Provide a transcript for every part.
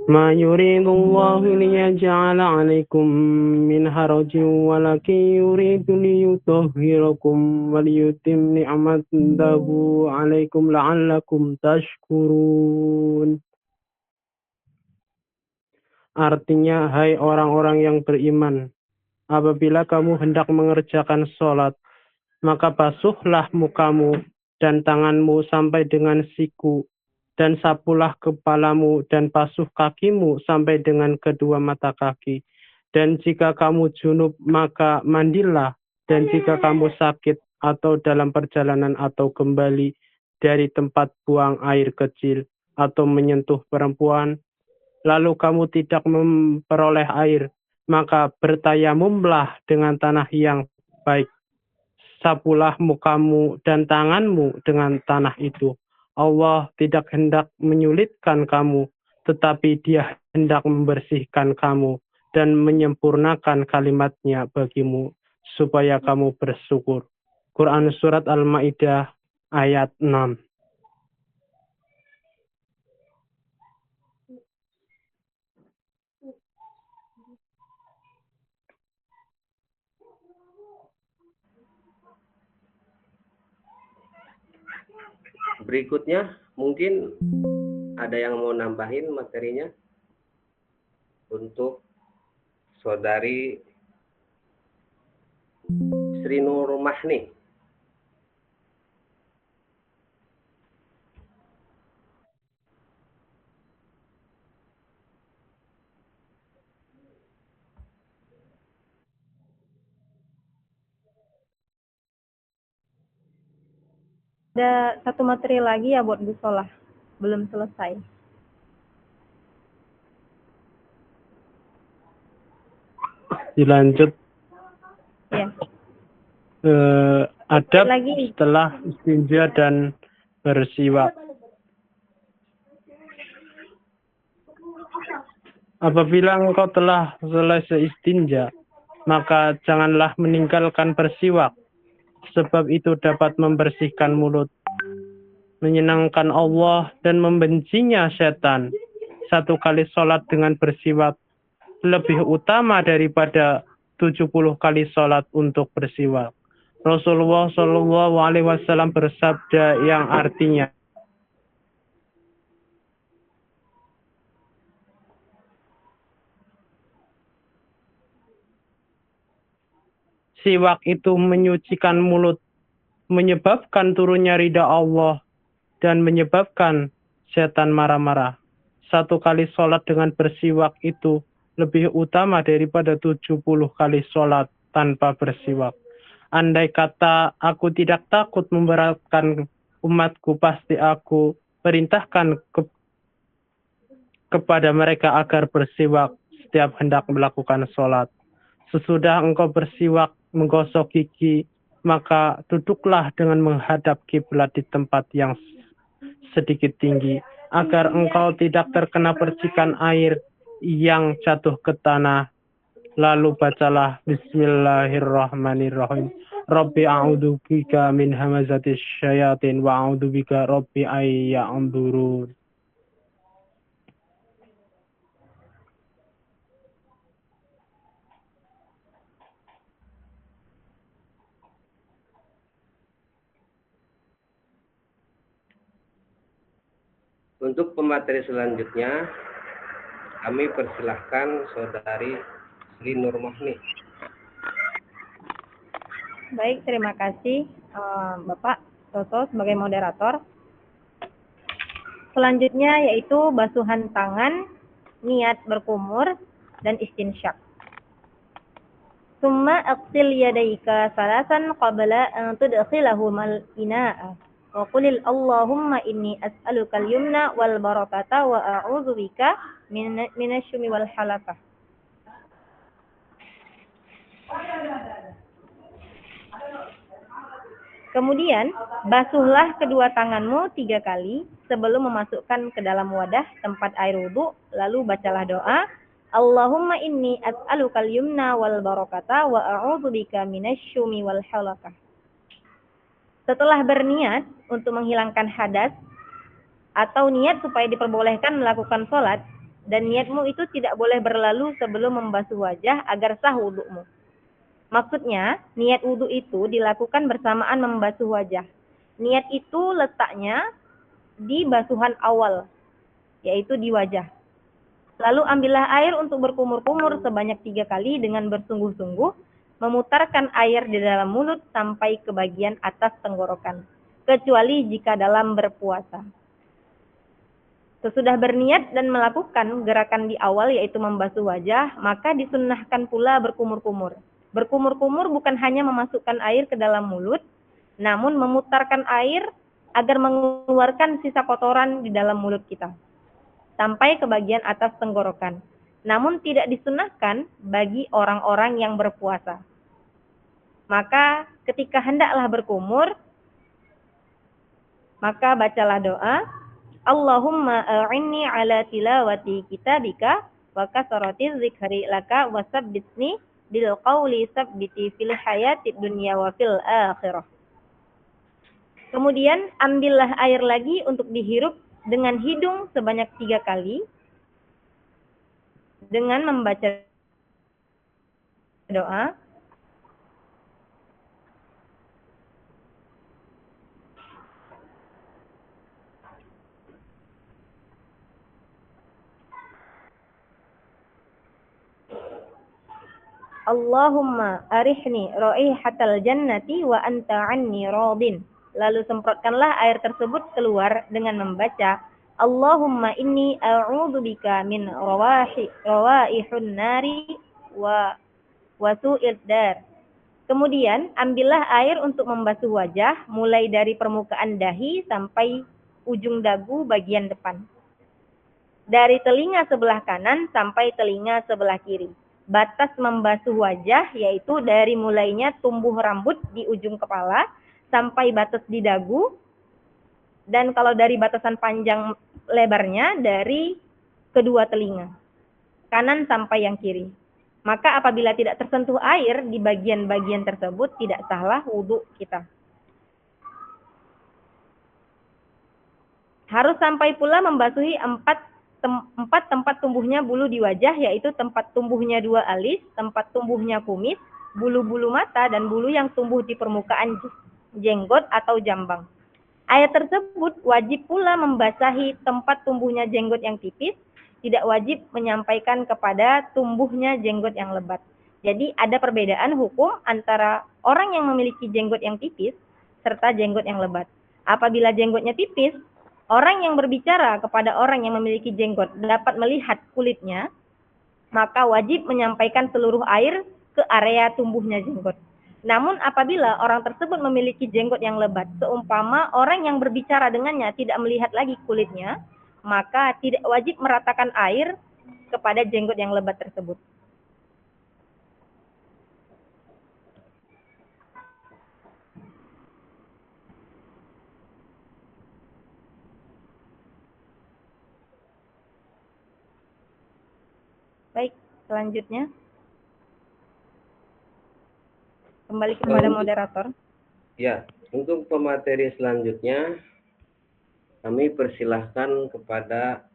ما يريد الله ليجعل عليكم من حرج ولكن يريد ليطهركم وليتم نعمته عليكم لعلكم tashkurun. Artinya, hai orang-orang yang beriman, apabila kamu hendak mengerjakan sholat, maka basuhlah mukamu dan tanganmu sampai dengan siku, dan sapulah kepalamu dan basuh kakimu sampai dengan kedua mata kaki. Dan jika kamu junub, maka mandilah. Dan jika kamu sakit atau dalam perjalanan atau kembali dari tempat buang air kecil atau menyentuh perempuan, lalu kamu tidak memperoleh air, maka bertayamumlah dengan tanah yang baik. Sapulah mukamu dan tanganmu dengan tanah itu. Allah tidak hendak menyulitkan kamu, tetapi Dia hendak membersihkan kamu dan menyempurnakan kalimatnya bagimu, supaya kamu bersyukur. Quran Surat Al-Ma'idah ayat 6. Berikutnya mungkin ada yang mau nambahin materinya untuk saudari Sri Nur Mahni. Ada satu materi lagi ya buat Gusolah, belum selesai. Dilanjut. Ya. Adab Lagi. setelah istinja dan bersiwak. Apabila engkau telah selesai istinja, maka janganlah meninggalkan bersiwak, sebab itu dapat membersihkan mulut, menyenangkan Allah dan membencinya setan. 1 kali sholat dengan bersiwak lebih utama daripada 70 kali sholat untuk bersiwak. Rasulullah Shallallahu Alaihi Wasallam bersabda yang artinya, siwak itu menyucikan mulut, menyebabkan turunnya ridha Allah, dan menyebabkan setan marah-marah. 1 kali sholat dengan bersiwak itu lebih utama daripada 70 kali sholat tanpa bersiwak. Andai kata aku tidak takut memberatkan umatku, pasti aku perintahkan kepada mereka agar bersiwak setiap hendak melakukan sholat. Sesudah engkau bersiwak, menggosok gigi, maka duduklah dengan menghadap kiblat di tempat yang sedikit tinggi, agar engkau tidak terkena percikan air yang jatuh ke tanah. Lalu bacalah Bismillahirrahmanirrahim. Rabbi a'udzu bika min hamazatis syayatin wa a'udzu bika rabbi ay ya'durun. Untuk pemateri selanjutnya, kami persilahkan saudari Sri Nur Mahni. Baik, terima kasih Bapak Toto sebagai moderator. Selanjutnya yaitu basuhan tangan, niat berkumur, dan istinsyak. Summa aqsil yadayka salasan qabla an tudkhilahumal ina'a. Wa qulil Allahumma inni as'alukal yumna wal barakata wa a'udzu bika minasyumi wal halakah. Kemudian, basuhlah kedua tanganmu 3 kali sebelum memasukkan ke dalam wadah tempat air wudhu, lalu bacalah doa, Allahumma inni as'alukal yumna wal barakata wa a'udzu bika minasyumi wal halakah. Setelah berniat untuk menghilangkan hadas atau niat supaya diperbolehkan melakukan sholat, dan niatmu itu tidak boleh berlalu sebelum membasuh wajah agar sah wudukmu. Maksudnya, niat wudhu itu dilakukan bersamaan membasuh wajah. Niat itu letaknya di basuhan awal, yaitu di wajah. Lalu ambillah air untuk berkumur-kumur sebanyak 3 kali dengan bersungguh-sungguh, memutarkan air di dalam mulut sampai ke bagian atas tenggorokan, kecuali jika dalam berpuasa. Sesudah berniat dan melakukan gerakan di awal yaitu membasuh wajah, maka disunnahkan pula berkumur-kumur. Berkumur-kumur bukan hanya memasukkan air ke dalam mulut, namun memutarkan air agar mengeluarkan sisa kotoran di dalam mulut kita sampai ke bagian atas tenggorokan. Namun tidak disunnahkan bagi orang-orang yang berpuasa. Maka ketika hendaklah berkumur, maka bacalah doa, Allahumma a'inni ala tilawati kitabika wa kasarati zikri laka wa sabbitni bil qawli sabbiti fil hayati dunya wa fil akhirah. Kemudian ambillah air lagi untuk dihirup dengan hidung sebanyak 3 kali dengan membaca doa. Allahumma arihni raihatal jannati wa anta anni radin. Lalu semprotkanlah air tersebut keluar dengan membaca Allahumma inni a'udzubika min rawaihun nari wa su'id dar. Kemudian ambillah air untuk membasuh wajah mulai dari permukaan dahi sampai ujung dagu bagian depan. Dari telinga sebelah kanan sampai telinga sebelah kiri. Batas membasuh wajah yaitu dari mulainya tumbuh rambut di ujung kepala sampai batas di dagu, dan kalau dari batasan panjang lebarnya dari kedua telinga, kanan sampai yang kiri. Maka apabila tidak tersentuh air di bagian-bagian tersebut, tidak sahlah wudhu kita. Harus sampai pula membasuhi 4 tempat tumbuhnya bulu di wajah, yaitu tempat tumbuhnya 2 alis, tempat tumbuhnya kumis, bulu-bulu mata, dan bulu yang tumbuh di permukaan jenggot atau jambang. Ayat tersebut wajib pula membasahi tempat tumbuhnya jenggot yang tipis, tidak wajib menyampaikan kepada tumbuhnya jenggot yang lebat. Jadi ada perbedaan hukum antara orang yang memiliki jenggot yang tipis serta jenggot yang lebat. Apabila jenggotnya tipis, orang yang berbicara kepada orang yang memiliki jenggot dapat melihat kulitnya, maka wajib menyampaikan seluruh air ke area tumbuhnya jenggot. Namun apabila orang tersebut memiliki jenggot yang lebat, seumpama orang yang berbicara dengannya tidak melihat lagi kulitnya, maka tidak wajib meratakan air kepada jenggot yang lebat tersebut. Baik, selanjutnya kembali kepada moderator. Ya, untuk pemateri selanjutnya kami persilahkan kepada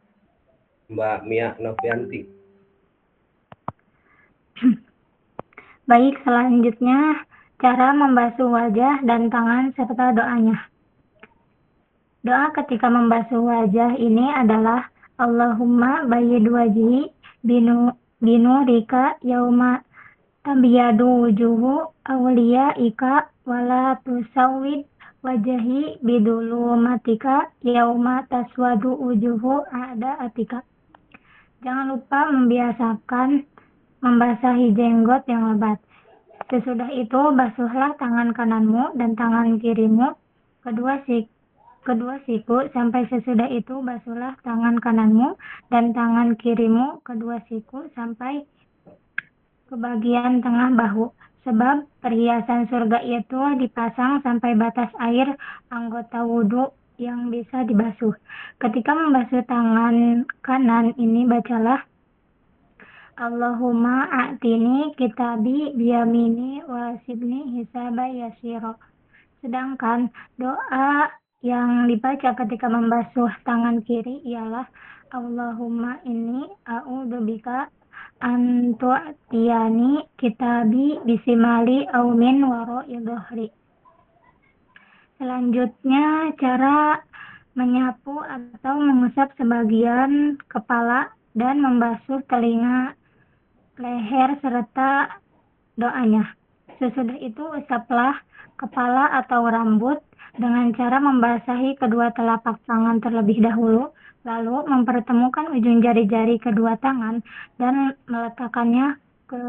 Mbak Mia Novianti. Baik, selanjutnya cara membasuh wajah dan tangan serta doanya. Doa ketika membasuh wajah ini adalah Allahumma bayyid wajhi binurika yauma tabyadu wujuhu awliyaika wala tusawwid wajhi bidulumatika yauma taswadu wujuhu a'daatika. Jangan lupa membiasakan membasahi jenggot yang lebat. Sesudah itu basuhlah tangan kananmu dan tangan kirimu kedua siku sampai sesudah itu basuhlah tangan kananmu dan tangan kirimu kedua siku sampai ke bagian tengah bahu. Sebab perhiasan surga itu dipasang sampai batas air anggota wudhu yang bisa dibasuh. Ketika membasuh tangan kanan ini bacalah Allahumma a'tini kitabi biyamini wasibni hisaba yasiro. Sedangkan doa yang dibaca ketika membasuh tangan kiri ialah Allahumma inni a'udzubika an tu'tiyani kitabi bisimali aw min wara'i dhahri. Selanjutnya, cara menyapu atau mengusap sebagian kepala dan membasuh telinga, leher, serta doanya. Sesudah itu, usaplah kepala atau rambut dengan cara membasahi kedua telapak tangan terlebih dahulu, lalu mempertemukan ujung jari-jari kedua tangan dan meletakkannya ke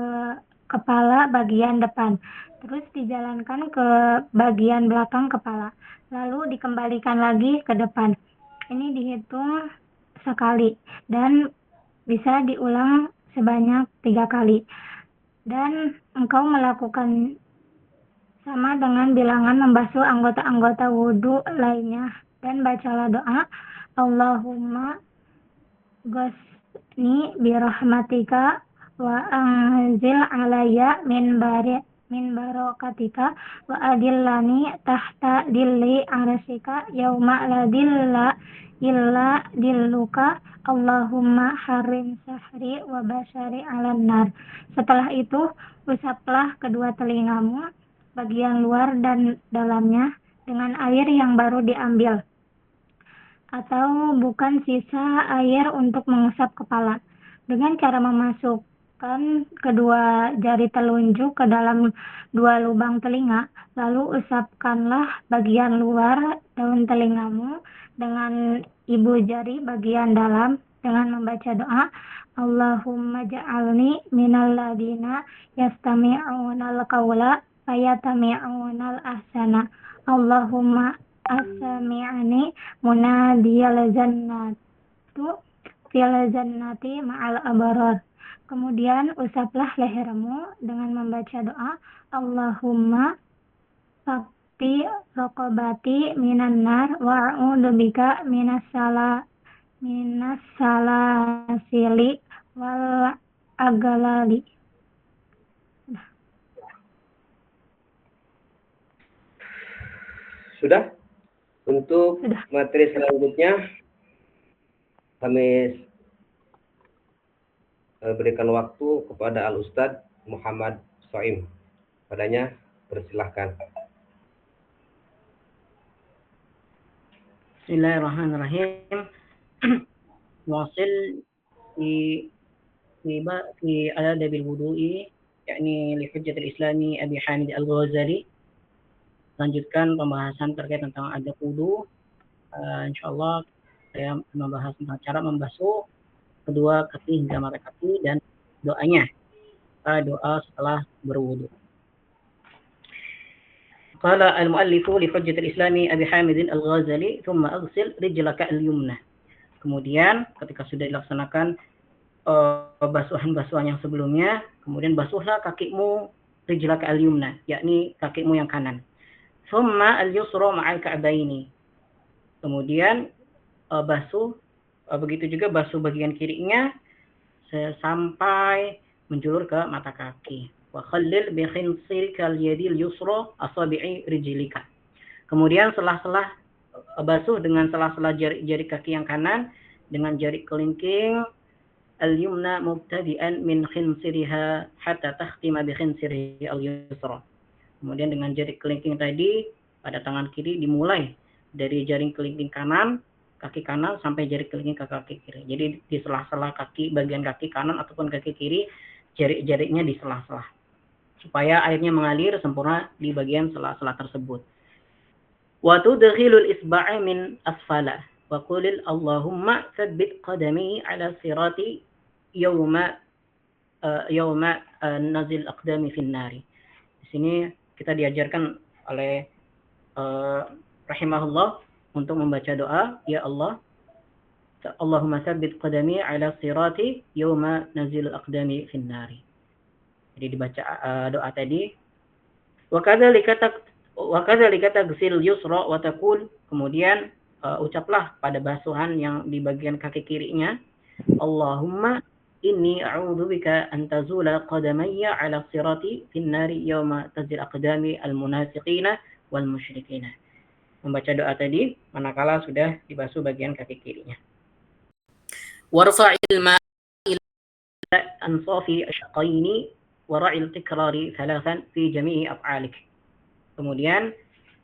kepala bagian depan. Terus dijalankan ke bagian belakang kepala, lalu dikembalikan lagi ke depan. Ini dihitung sekali dan bisa diulang sebanyak 3 kali. Dan engkau melakukan sama dengan bilangan membasuh anggota-anggota wudhu lainnya. Dan bacalah doa, Allahumma ghusni birahmatika wa anzil alaya min barakatika wa adillani tahta dilli arsika yauma la dilla illa dilluka Allahumma harim sahri wa basari alan nar. Setelah itu, usaplah kedua telingamu, bagian luar dan dalamnya, dengan air yang baru diambil, atau bukan sisa air untuk mengusap kepala, dengan cara memasukkan kedua jari telunjuk ke dalam 2 lubang telinga, lalu usapkanlah bagian luar daun telingamu dengan ibu jari bagian dalam dengan membaca doa, Allahumma ja'alni minal ladina yastami'unal qawla fayatami'unal ahsana. Allahumma asami'ani munadiyal jannatu fil jannati ma'al abrar. Kemudian usaplah lehermu dengan membaca doa, Allahumma fakti raqabati minan nar wa a'udzubika minas salasili wal aghlali. Sudah? Untuk Sudah. materi selanjutnya kami berikan waktu kepada Al-Ustadz Muhammad Soim. Padanya persilahkan. Bismillahirrahmanirrahim. Wasil fi adab al-wudu'i, yakni li hujjatil islami Abi Hamid Al-Ghazali. Lanjutkan pembahasan terkait tentang adab wudu. Insyaallah saya membahas tentang cara membasuh kedua kaki hingga mata kaki dan doanya. Doa setelah berwudu. Qala al-muallifu li hujjatil islami Abi Hamid Al-Ghazali, thumma aghsil rijlaka al-yumna. Kemudian ketika sudah dilaksanakan basuhan-basuhan yang sebelumnya, kemudian basuhlah kakimu rijlaka al-yumna, yakni kakimu yang kanan. Thumma al-yusra ma'al ka'baini. Kemudian basuh begitu juga basuh bagian kirinya sampai menjulur ke mata kaki. Wa khallil bi khinsirika al-yadil yusra asabi'i rijlika. Kemudian selah-selah basuh dengan selah-selah jari kaki yang kanan dengan jari kelingking al-yumna mubtadi'an min khinsiriha hatta takhtima bi khinsirihi al-yusra. Kemudian dengan jari kelingking tadi pada tangan kiri dimulai dari jari kelingking kanan, kaki kanan sampai jari kelingking ke kaki kiri. Jadi di sela-sela kaki, bagian kaki kanan ataupun kaki kiri, jari-jarinya di sela-sela. Supaya airnya mengalir sempurna di bagian sela-sela tersebut. Wa tudkhilul isba'a min asfala wa qulil Allahumma tsabbit qadami ala sirati yawma nazil aqdami fin nari. Di sini kita diajarkan oleh rahimahullah untuk membaca doa, ya Allah, Allahumma tsabbit qadami ala sirati yawma nazil aqdami fin nari. Jadi dibaca doa tadi. Wa kadzalika taghsil yusra wa taqul, kemudian ucaplah pada basuhan yang di bagian kaki kirinya, Allahumma inni a'udzubika an tazula qadamayya ala sirati fin nari yawma tazil aqdami al munafiqina wal musyrikina. Membaca doa tadi manakala sudah dibasuh bagian kaki kirinya. warfa'il ma'a ila ansafi asyaqaini wara'il tikrari thalathan fi jami'i af'alik. Kemudian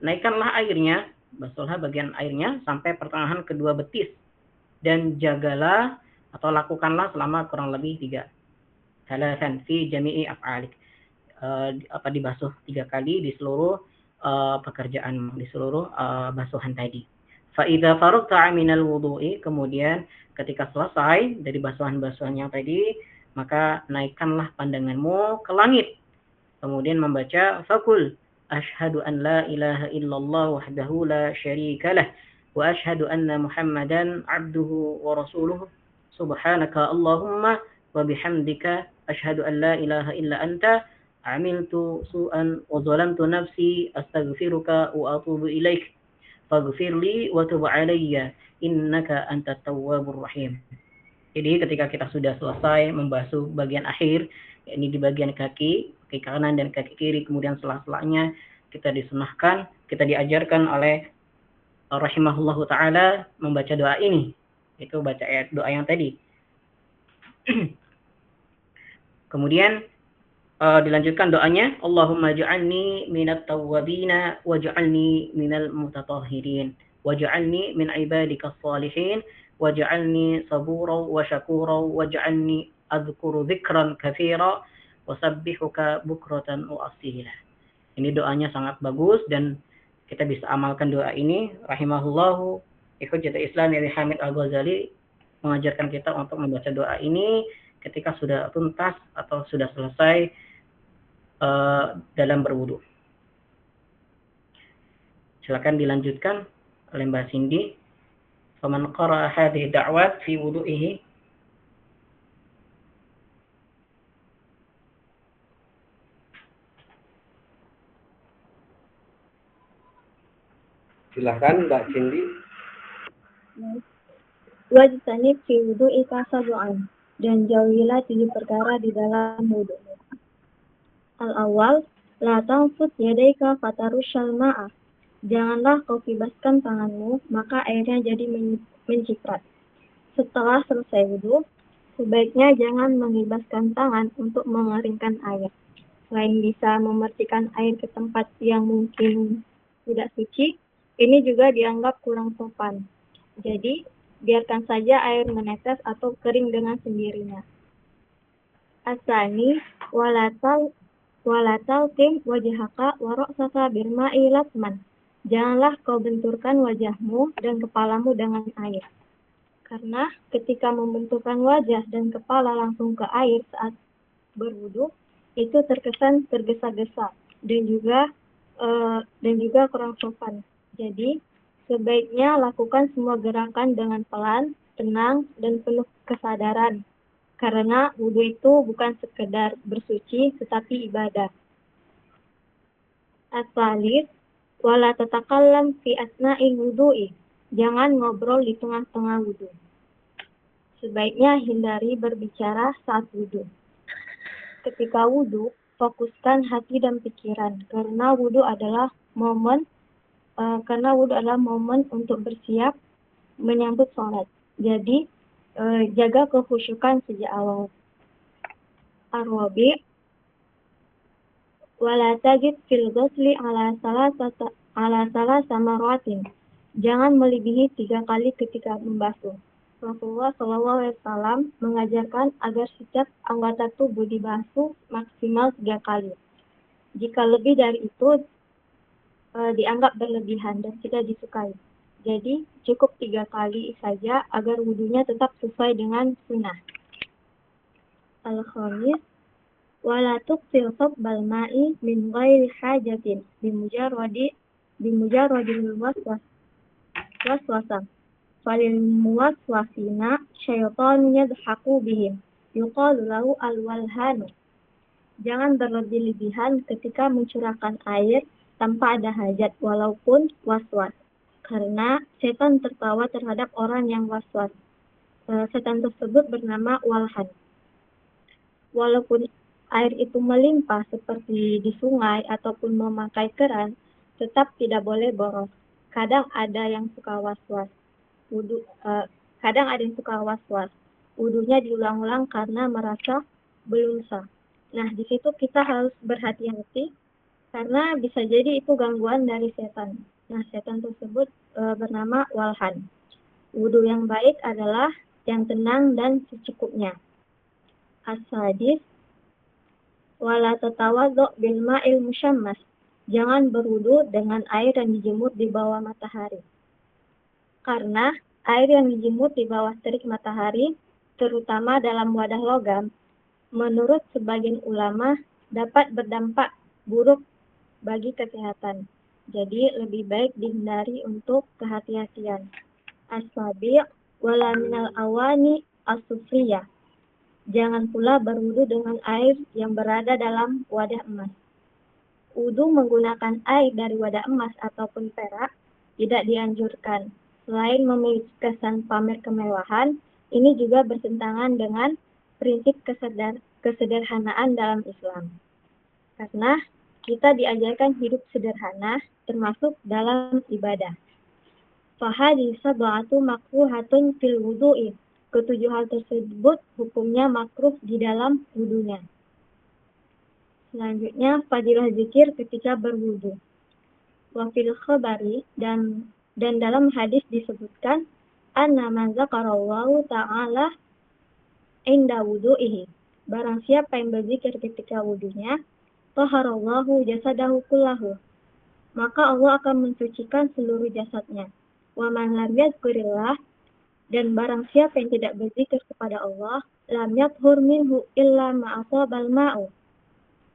naikkanlah airnya, basuhlah bagian airnya sampai pertengahan kedua betis dan jagalah atau lakukanlah selama kurang lebih 3. Thalathan fi jami'i af'alik. Dibasuh 3 kali di seluruh pekerjaan, di seluruh basuhan tadi. Fa idza faragta minal wudu'i, kemudian ketika selesai dari basuhan-basuhan yang tadi, maka naikkanlah pandanganmu ke langit. Kemudian membaca faqul asyhadu an la ilaha illallah wahdahu la syarika lah wa asyhadu anna Muhammadan abduhu wa rasuluhu subhanaka Allahumma wa bihamdika asyhadu an la ilaha illa anta amiltu su'an wa zalamtu nafsi astaghfiruka wa atubu ilaik faghfirli wa tub alayya innaka antat tawwabur rahim. Jadi ketika kita sudah selesai membasuh bagian akhir, yakni di bagian kaki kanan dan kaki kiri, kemudian sela-selanya kita disunahkan, kita diajarkan oleh rahimahullahu taala membaca doa ini. Itu baca ayat doa yang tadi. Kemudian dilanjutkan doanya, Allahumma ja'alni minat tawwabina waj'alni minal mutatahhirin waj'alni min ibadika salihin waj'alni sabura wa syakura waj'alni adhkuru dzikran katsira wasabbihuka bukratan wa asila. Ini doanya sangat bagus dan kita bisa amalkan doa ini. Rahimahullahu Hujjatul Islam Abi Hamid Al-Ghazali mengajarkan kita untuk membaca doa ini ketika sudah tuntas atau sudah selesai dalam berwudu. Silakan dilanjutkan oleh Mbak Cindy. Faman qara'a hadhihi da'wat fi wudu'ihi. Silahkan Mbak Cindy. Wajtanib fi wudu'ika sab'an, dan jauhilah 7 perkara di dalam wudu. Al-awwal, la tanfus yadaika fatarushal ma'a. Janganlah kau kibaskan tanganmu, maka airnya jadi menciprat. Setelah selesai wudu, sebaiknya jangan mengibaskan tangan untuk mengeringkan air. Selain bisa memercikan air ke tempat yang mungkin tidak suci, ini juga dianggap kurang sopan. Jadi, biarkan saja air menetes atau kering dengan sendirinya. Asani, walatal tim wajhaka wara'saka birma'i latman. Janganlah kau benturkan wajahmu dan kepalamu dengan air. Karena ketika membenturkan wajah dan kepala langsung ke air saat berwudu, itu terkesan tergesa-gesa dan juga kurang sopan. Jadi, sebaiknya lakukan semua gerakan dengan pelan, tenang, dan penuh kesadaran. Karena wudu itu bukan sekedar bersuci, tetapi ibadah. As-salis, wala tatakallam fi asna'il wudu'i. Jangan ngobrol di tengah-tengah wudu. Sebaiknya hindari berbicara saat wudu. Ketika wudu, fokuskan hati dan pikiran, karena wudu adalah momen untuk bersiap menyambut sholat. Jadi, jaga kekhusyukan sejak awal. Ar-rabi' wala tajid fil ghusli ala salasa marratin. Jangan melebihi 3 kali ketika membasuh. Rasulullah SAW mengajarkan agar setiap anggota tubuh dibasuh maksimal 3 kali. Jika lebih dari itu, dianggap berlebihan dan tidak disukai. Jadi, cukup 3 kali saja agar wudunya tetap sesuai dengan sunnah. Al-khamis, wala tuqsil sabbal ma'i min ghairi hajatin bimujarradil waswasah. Falil muwaswasina syaitan yadhaku bihim. Yuqalu lahu al-walhanu. Jangan berlebih-lebihan ketika mencurahkan air tanpa ada hajat walaupun waswas. Karena setan tertawa terhadap orang yang waswas. Setan tersebut bernama walhan. Walaupun air itu melimpah seperti di sungai ataupun memakai keran, tetap tidak boleh boros. Kadang ada yang suka waswas. wudunya diulang-ulang karena merasa belum sah. Nah, di situ kita harus berhati-hati karena bisa jadi itu gangguan dari setan. Nah, setan tersebut bernama walhan. Wudu yang baik adalah yang tenang dan secukupnya. As-sadis, wala tatawaddo bil ma'il musyammas. Jangan berwudu dengan air yang dijemur di bawah matahari. Karena air yang dijemur di bawah terik matahari, terutama dalam wadah logam, menurut sebagian ulama dapat berdampak buruk bagi kesehatan. Jadi lebih baik dihindari untuk kehati-hatian. As-sabi' wala minal awani as-sufriyah. Jangan pula berwudu dengan air yang berada dalam wadah emas. Wudu menggunakan air dari wadah emas ataupun perak tidak dianjurkan. Selain memiliki kesan pamer kemewahan, ini juga bertentangan dengan prinsip kesederhanaan dalam Islam. Karena kita diajarkan hidup sederhana termasuk dalam ibadah. Fahadis sab'atu makruhatun fil wudu'i. Ketujuh hal tersebut hukumnya makruh di dalam wudunya. Selanjutnya, fadilah zikir ketika berwudu. Wa fil khabari dan dalam hadis disebutkan anna man zakarallahu ta'ala inda wudu'ihi. Barang siapa yang berzikir ketika wudunya, taharallahu jasadahu kullahu. Maka Allah akan mensucikan seluruh jasadnya. Wa man lam yadhkurillah, dan barang siapa yang tidak berzikir kepada Allah, lam yathur minhu illa ma asabal ma'u.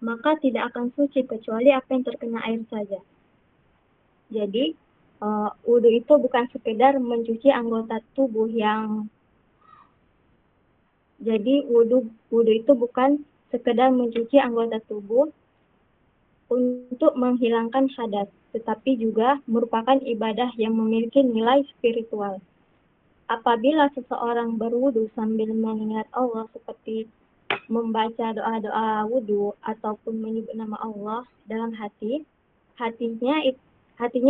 Maka tidak akan suci kecuali apa yang terkena air saja. Jadi, wudu itu bukan sekedar mencuci anggota tubuh yang wudu itu bukan sekedar mencuci anggota tubuh untuk menghilangkan hadas, tetapi juga merupakan ibadah yang memiliki nilai spiritual. Apabila seseorang berwudu sambil mengingat Allah seperti membaca doa-doa wudu ataupun menyebut nama Allah dalam hatinya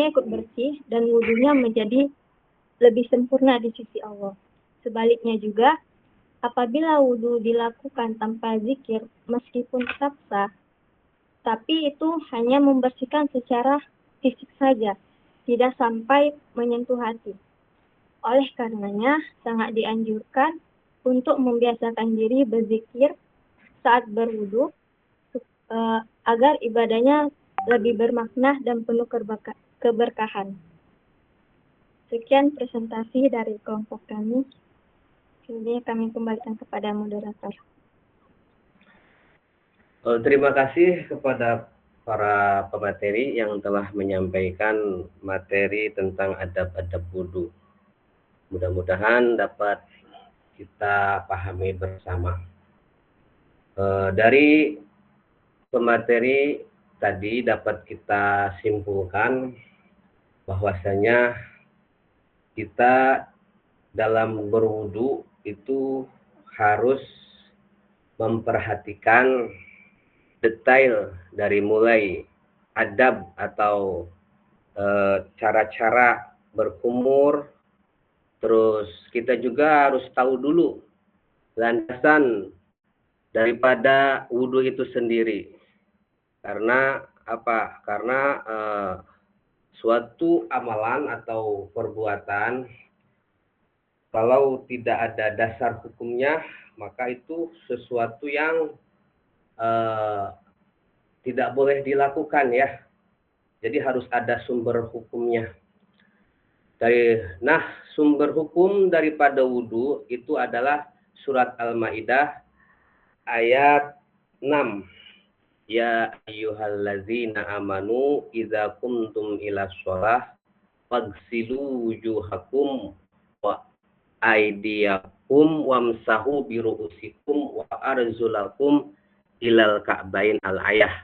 ikut bersih dan wudunya menjadi lebih sempurna di sisi Allah. Sebaliknya juga, apabila wudu dilakukan tanpa zikir meskipun tetap sah, tapi itu hanya membersihkan secara fisik saja, tidak sampai menyentuh hati. Oleh karenanya, sangat dianjurkan untuk membiasakan diri berzikir saat berwudu agar ibadahnya lebih bermakna dan penuh keberkahan. Sekian presentasi dari kelompok kami. Kemudian kami kembalikan kepada moderator. Terima kasih kepada para pemateri yang telah menyampaikan materi tentang adab-adab wudu. Mudah-mudahan dapat kita pahami bersama. Dari pemateri tadi dapat kita simpulkan bahwasanya kita dalam berwudu itu harus memperhatikan detail dari mulai adab atau cara-cara berkumur. Terus kita juga harus tahu dulu landasan daripada wudu itu sendiri. Karena apa? Karena suatu amalan atau perbuatan kalau tidak ada dasar hukumnya, maka itu sesuatu yang tidak boleh dilakukan ya. Jadi harus ada sumber hukumnya. Nah, sumber hukum daripada wudu itu adalah surat Al-Maidah ayat 6. Ya ayyuhallazina amanu idza qumtum ila shalah faghsilu wujuhakum wa aydiyakum wamsahu bi ru'usikum wa arjulakum ilal ka'bain al-ayah.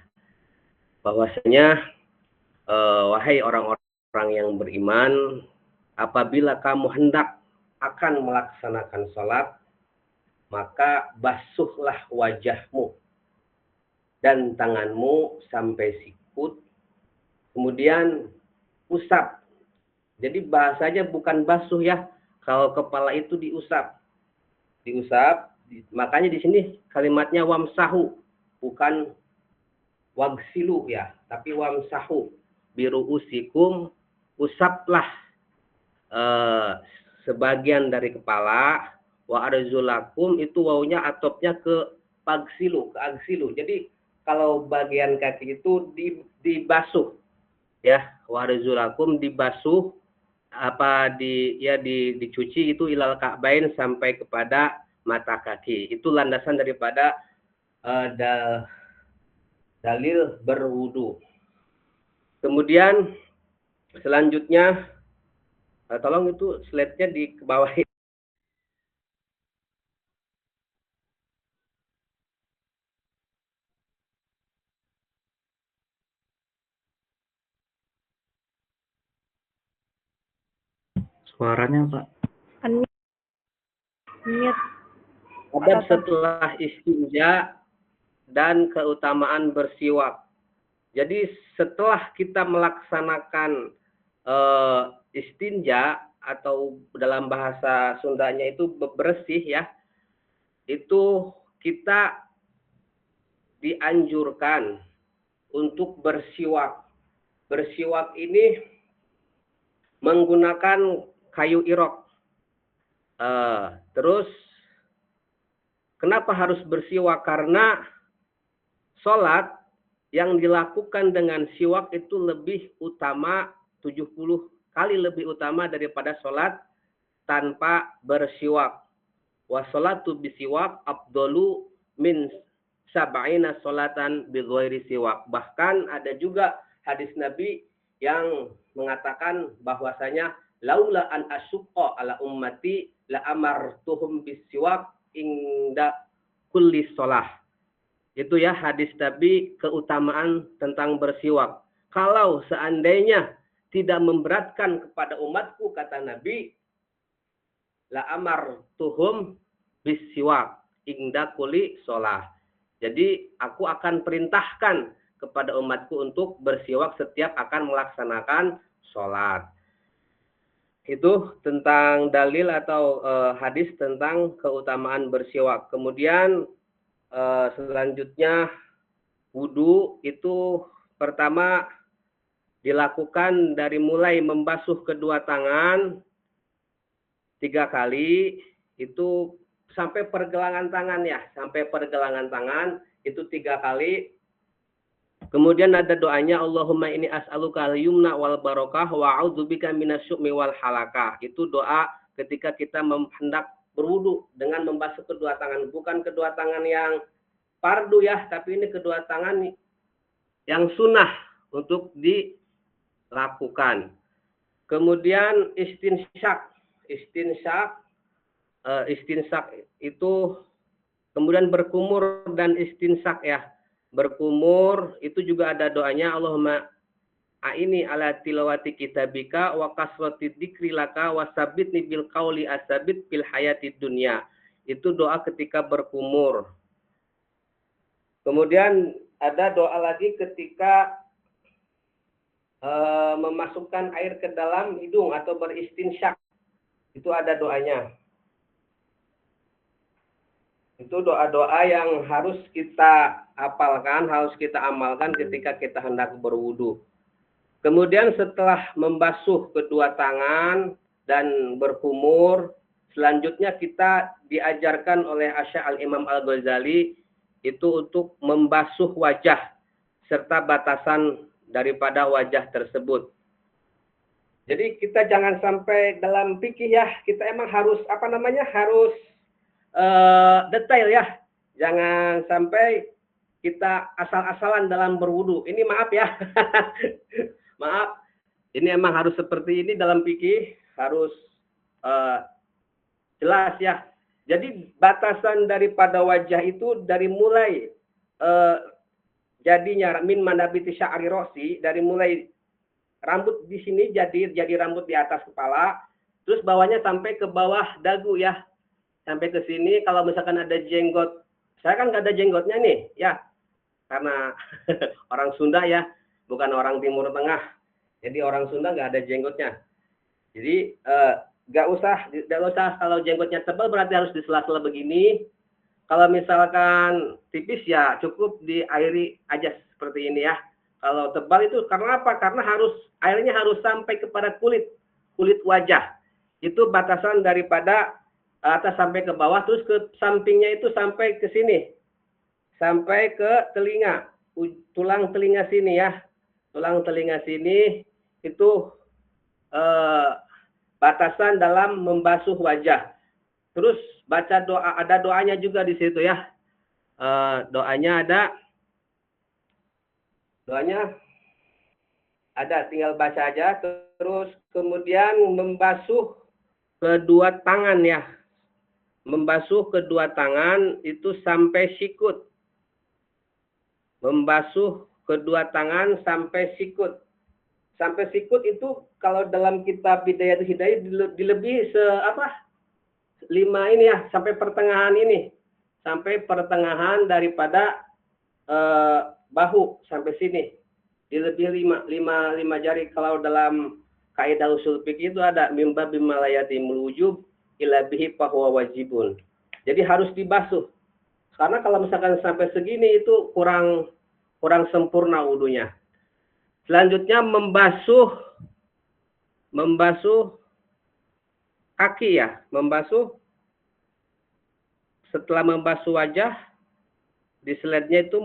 Bahwasanya wahai orang-orang yang beriman, apabila kamu hendak akan melaksanakan salat, maka basuhlah wajahmu dan tanganmu sampai sikut, kemudian usap. Jadi bahasanya bukan basuh ya, kalau kepala itu diusap. diusap. Makanya di sini kalimatnya wamsahu, bukan wagsilu ya, tapi wamsahu biruusikum, usaplah sebagian dari kepala. Wa arzulakum itu wawunya atopnya ke pagsilu, ke agsilu. Jadi kalau bagian kaki itu dibasuh ya, wa arzulakum dibasuh dicuci itu ilal ka'bain sampai kepada mata kaki. Itu landasan daripada dalil berwudu. Kemudian selanjutnya tolong itu slide-nya di bawah. Suaranya, Pak. Adab setelah istinja dan keutamaan bersiwak. Jadi setelah kita melaksanakan istinja atau dalam bahasa Sundanya itu bersih ya, itu kita dianjurkan untuk bersiwak. Bersiwak ini menggunakan kayu irok. Terus kenapa harus bersiwak? Karena sholat yang dilakukan dengan siwak itu lebih utama, 70 kali lebih utama daripada sholat tanpa bersiwak. Wa sholatu bisiwak afdalu min sab'ina sholatan bi ghairi siwak. Bahkan ada juga hadis Nabi yang mengatakan bahwasanya laula an asyqa ala ummati la amartuhum bisiwak inda kulli sholah. Itu ya hadis Nabi keutamaan tentang bersiwak. Kalau seandainya tidak memberatkan kepada umatku, kata Nabi, la amartuhum bisiwak inda kulli sholah. Jadi aku akan perintahkan kepada umatku untuk bersiwak setiap akan melaksanakan sholat. Itu tentang dalil atau hadis tentang keutamaan bersiwak. Kemudian selanjutnya wudu itu pertama dilakukan dari mulai membasuh kedua tangan 3 kali, itu sampai pergelangan tangan ya, sampai pergelangan tangan itu 3 kali. Kemudian ada doanya, Allahumma inni as'aluka al-yumna wal barokah wa a'udzubika minasyu'mi wal halakah. Itu doa ketika kita hendak berwudu dengan membasuh kedua tangan, bukan kedua tangan yang fardu ya, tapi ini kedua tangan yang sunnah untuk dilakukan. Kemudian istinsyak itu kemudian berkumur dan istinsak ya. Berkumur itu juga ada doanya, Allahumma a'ini ala tilawati kitabika wa kasrati dzikri laka wa sabitni bil qauli asabit fil hayatid dunya. Itu doa ketika berkumur. Kemudian ada doa lagi ketika memasukkan air ke dalam hidung atau beristinsyak. Itu ada doanya. Itu doa-doa yang harus kita hafalkan, harus kita amalkan ketika kita hendak berwudu. Kemudian setelah membasuh kedua tangan dan berkumur, selanjutnya kita diajarkan oleh Asy' al-Imam Al-Ghazali itu untuk membasuh wajah serta batasan daripada wajah tersebut. Jadi kita jangan sampai dalam fikih ya, kita emang harus harus detail ya. Jangan sampai kita asal-asalan dalam berwudu. Ini maaf ya. Maaf. Ini emang harus seperti ini dalam fikih, harus jelas ya. Jadi batasan daripada wajah itu dari mulai jadinya min manabiti sya'ri rosi, dari mulai rambut di sini jadi rambut di atas kepala, terus bawahnya sampai ke bawah dagu ya, sampai ke sini. Kalau misalkan ada jenggot, saya kan nggak ada jenggotnya nih ya, karena orang Sunda ya, bukan orang Timur Tengah, jadi orang Sunda nggak ada jenggotnya. Jadi Nggak usah kalau jenggotnya tebal berarti harus di sela-sela begini. Kalau misalkan tipis ya cukup diairi aja seperti ini ya. Kalau tebal itu karena apa? Karena airnya harus sampai kepada kulit wajah. Itu batasan daripada atas sampai ke bawah, terus ke sampingnya itu sampai ke sini. Sampai ke telinga, tulang telinga sini ya. Tulang telinga sini itu batasan dalam membasuh wajah. Terus baca doa, ada doanya juga di situ ya. Doanya ada, tinggal baca aja. Terus kemudian membasuh kedua tangan ya. Membasuh kedua tangan itu sampai sikut. Membasuh kedua tangan sampai sikut. Sampai sikut itu kalau dalam kitab Bidayatul Hidayah dilebihi 5 ini ya, sampai pertengahan ini. Sampai pertengahan daripada bahu sampai sini. Dilebihi 5 jari. Kalau dalam kaidah usul fikih itu ada mimba bimalayati mulujub ila bihi fahuwa wajibun. Jadi harus dibasuh. Karena kalau misalkan sampai segini itu kurang sempurna wudunya. Selanjutnya membasuh kaki ya, setelah membasuh wajah, di selatnya itu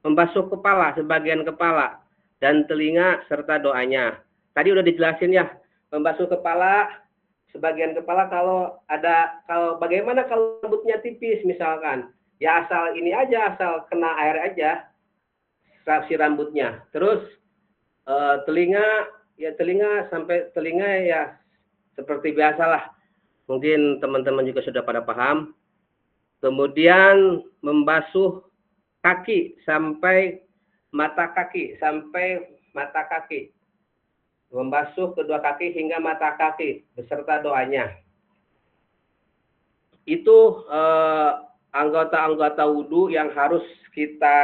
membasuh kepala, sebagian kepala dan telinga serta doanya. Tadi udah dijelasin ya, membasuh kepala, sebagian kepala kalau bagaimana kalau rambutnya tipis misalkan, ya asal ini aja, asal kena air aja si rambutnya. Terus telinga sampai telinga ya seperti biasalah. Mungkin teman-teman juga sudah pada paham. Kemudian membasuh kaki sampai mata kaki, membasuh kedua kaki hingga mata kaki beserta doanya. Itu anggota-anggota wudhu yang harus kita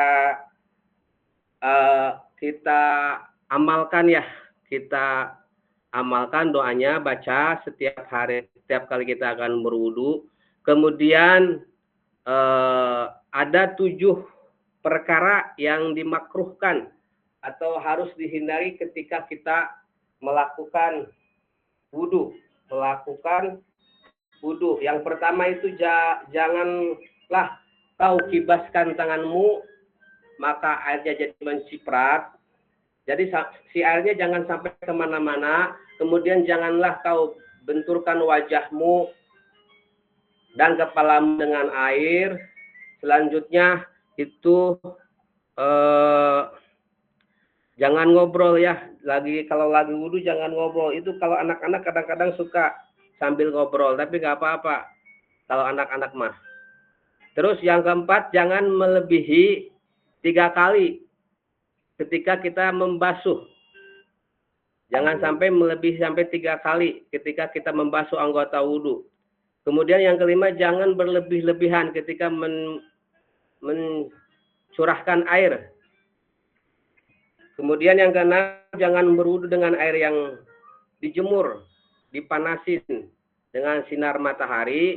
amalkan ya. Kita amalkan doanya, baca setiap hari, setiap kali kita akan berwudu. Kemudian ada 7 perkara yang dimakruhkan atau harus dihindari ketika kita melakukan wudu. Yang pertama itu janganlah kau kibaskan tanganmu maka airnya jadi menciprat. Jadi si airnya jangan sampai kemana-mana. Kemudian janganlah kau benturkan wajahmu dan kepalamu dengan air. Selanjutnya itu jangan ngobrol ya. Kalau lagi wudu jangan ngobrol. Itu kalau anak-anak kadang-kadang suka sambil ngobrol, tapi nggak apa-apa kalau anak-anak mah. Terus yang keempat, jangan melebihi 3 kali ketika kita membasuh. Jangan sampai melebihi sampai 3 kali ketika kita membasuh anggota wudhu. Kemudian yang kelima, jangan berlebih-lebihan ketika mencurahkan air. Kemudian yang keenam, jangan berwudhu dengan air yang dijemur, dipanasin dengan sinar matahari.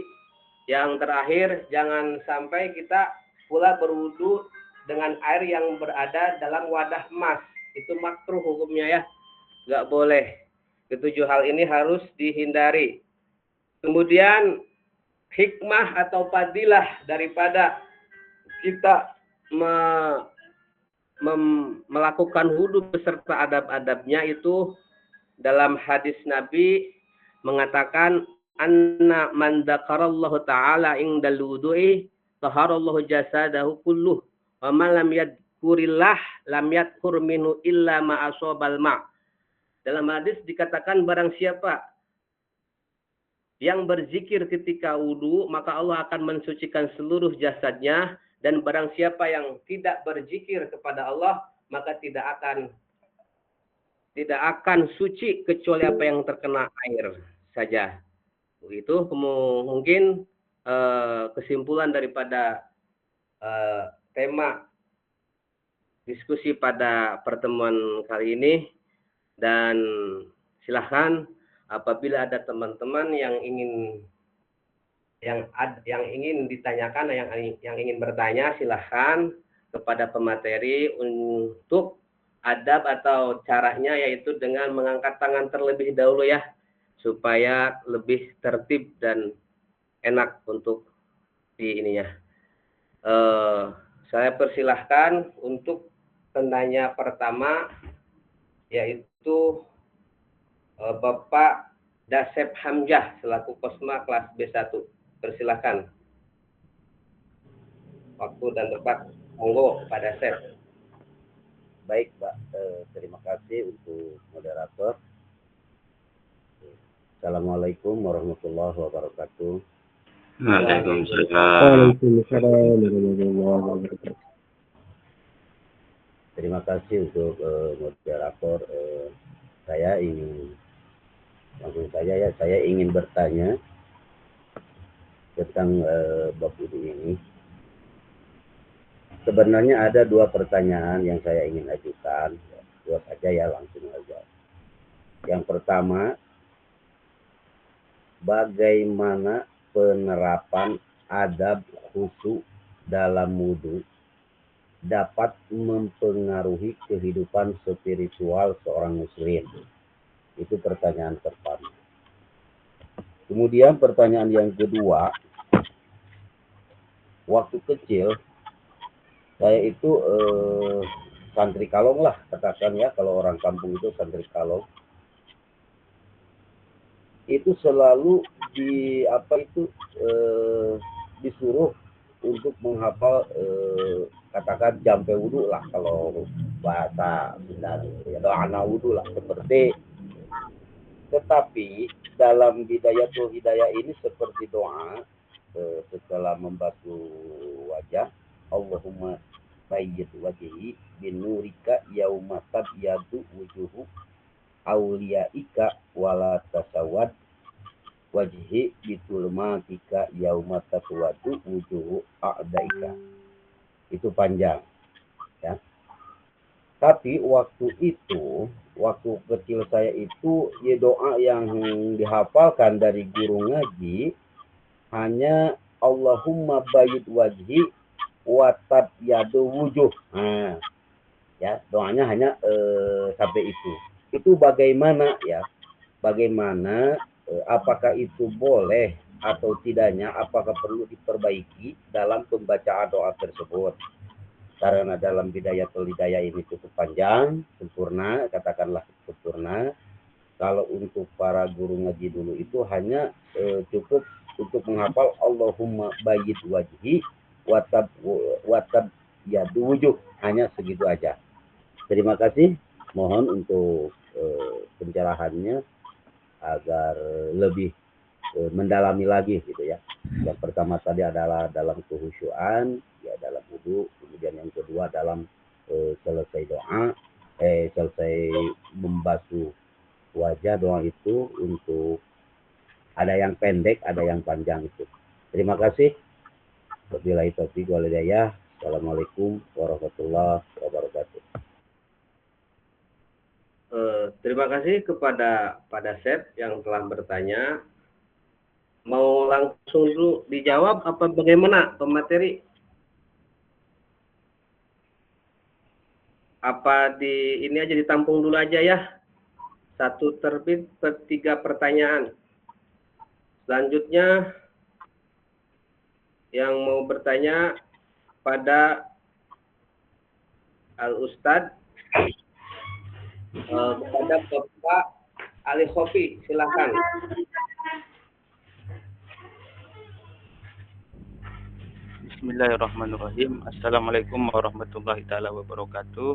Yang terakhir, jangan sampai kita pula berwudhu dengan air yang berada dalam wadah emas. Itu makruh hukumnya ya. Nggak boleh. Ketujuh hal ini harus dihindari. Kemudian hikmah atau fadilah daripada kita melakukan wudu beserta adab-adabnya itu dalam hadis Nabi mengatakan anna man dzakarallahu ta'ala indal wudu'i taharallahu jasadahu kulluh wa man lam yadhkurillah lam yadhkur minhu illa ma asabal ma. Dalam hadis dikatakan barang siapa yang berzikir ketika wudu maka Allah akan mensucikan seluruh jasadnya, dan barang siapa yang tidak berzikir kepada Allah maka tidak akan suci kecuali apa yang terkena air saja. Itu mungkin kesimpulan daripada tema diskusi pada pertemuan kali ini, dan silahkan apabila ada teman-teman yang ingin ditanyakan, yang ingin bertanya, silahkan kepada pemateri untuk adab atau caranya, yaitu dengan mengangkat tangan terlebih dahulu ya, supaya lebih tertib dan enak untuk di ininya. Saya persilahkan untuk penanya pertama, yaitu Bapak Dasep Hamzah selaku Kosma kelas B1. Persilahkan. Waktu dan tempat, monggo Pak Dasep. Baik, Pak. Terima kasih untuk moderator. Assalamualaikum warahmatullahi wabarakatuh. Waalaikumsalam warahmatullahi wabarakatuh. Terima kasih untuk moderator. Saya ingin bertanya tentang bab wudhu ini. Sebenarnya ada dua pertanyaan yang saya ingin ajukan. Dua saja ya, langsung aja. Yang pertama, bagaimana penerapan adab khusyuk dalam wudhu dapat mempengaruhi kehidupan spiritual seorang muslim? Itu pertanyaan pertama. Kemudian pertanyaan yang kedua, waktu kecil saya itu santri kalong lah, katakan ya, kalau orang kampung itu santri kalong. Itu selalu disuruh untuk menghafal katakan jampe wudhu lah, kalau bahasa Sunda ya, doa wudhu lah seperti. Tetapi dalam bidayatul hidayah ini seperti doa setelah membasuh wajah, Allahumma bayyid wajhi binurika yauma tabyadu wujuhu auliyaika wala tasawad wajhi bitulmatika yauma taswadu wujuhu a'daika. Itu panjang ya. Tapi waktu kecil saya itu, ya doa yang dihafalkan dari guru ngaji hanya Allahumma bayyid wajhi wa tabyadu wujuh. Nah, ya, doanya hanya sampai itu. Itu bagaimana ya? Bagaimana apakah itu boleh atau tidaknya, apakah perlu diperbaiki dalam pembacaan doa tersebut? Karena dalam bidayatul hidayah ini cukup panjang, sempurna, katakanlah sempurna. Kalau untuk para guru ngaji dulu itu hanya cukup untuk menghafal Allahumma bayyid wajhi watab yadu wujuh, hanya segitu aja. Terima kasih, mohon untuk pencerahannya agar lebih mendalami lagi gitu ya. Yang pertama tadi adalah dalam kehusyuan, ya dalam wudhu. Kemudian yang kedua dalam selesai doa, selesai membasuh wajah, doa itu untuk ada yang pendek, ada yang panjang itu. Terima kasih. Wabillahi taufiq wal hidayah. Assalamualaikum warahmatullahi wabarakatuh. Terima kasih kepada Pak Dasep yang telah bertanya. Mau langsung dulu dijawab apa bagaimana pemateri? Apa ini aja ditampung dulu aja ya? Satu terbit per 3 pertanyaan. Selanjutnya yang mau bertanya pada Al-Ustadz, kepada Bapak Ali Khofi, silakan. Bismillahirrahmanirrahim. Assalamualaikum warahmatullahi taala wabarakatuh.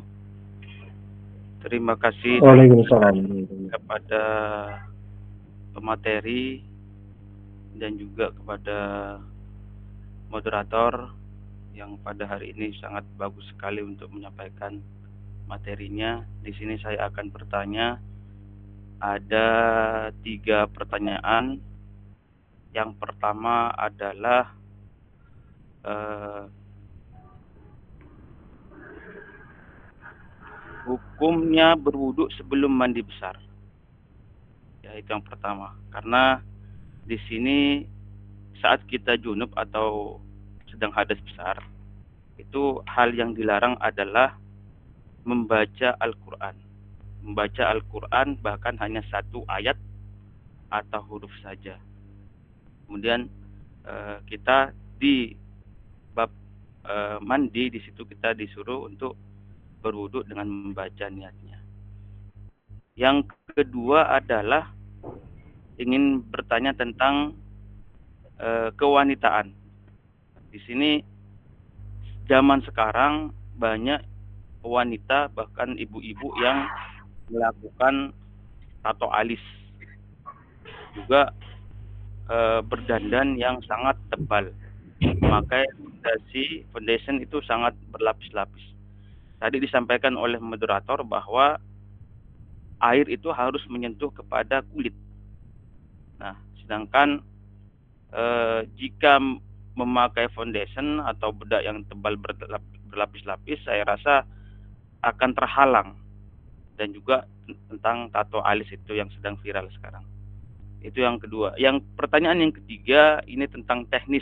Terima kasih kepada pemateri dan juga kepada moderator yang pada hari ini sangat bagus sekali untuk menyampaikan materinya. Di sini saya akan bertanya, ada 3 pertanyaan. Yang pertama adalah hukumnya berwudhu sebelum mandi besar. Ya, itu yang pertama. Karena di sini saat kita junub atau sedang hadas besar, itu hal yang dilarang adalah membaca Al-Quran. Membaca Al-Quran bahkan hanya satu ayat atau huruf saja. Kemudian kita di bab mandi, di situ kita disuruh untuk berwudu dengan membaca niatnya. Yang kedua adalah ingin bertanya tentang kewanitaan. Di sini zaman sekarang banyak wanita bahkan ibu-ibu yang melakukan tato alis, juga berdandan yang sangat tebal, memakai foundation itu sangat berlapis-lapis. Tadi disampaikan oleh moderator bahwa air itu harus menyentuh kepada kulit. Nah, sedangkan jika memakai foundation atau bedak yang tebal berlapis-lapis, saya rasa akan terhalang. Dan juga tentang tato alis itu yang sedang viral sekarang. Itu yang kedua. Yang pertanyaan yang ketiga ini tentang teknis.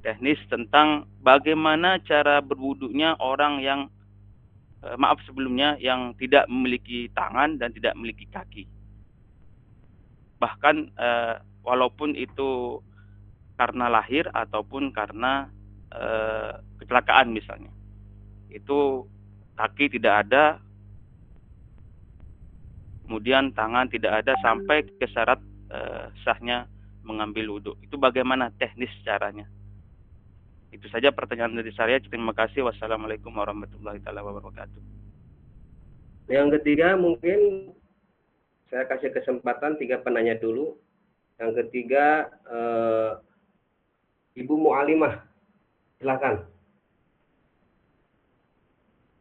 Teknis tentang bagaimana cara berwudunya orang yang sebelumnya yang tidak memiliki tangan dan tidak memiliki kaki. Bahkan walaupun itu karena lahir ataupun karena kecelakaan misalnya. Itu kaki tidak ada, kemudian tangan tidak ada sampai ke syarat sahnya mengambil wudhu. Itu bagaimana teknis caranya? Itu saja pertanyaan dari saya. Terima kasih. Wassalamualaikum warahmatullahi wabarakatuh. Yang ketiga mungkin saya kasih kesempatan 3 penanya dulu. Yang ketiga Ibu Mu'alimah, silakan.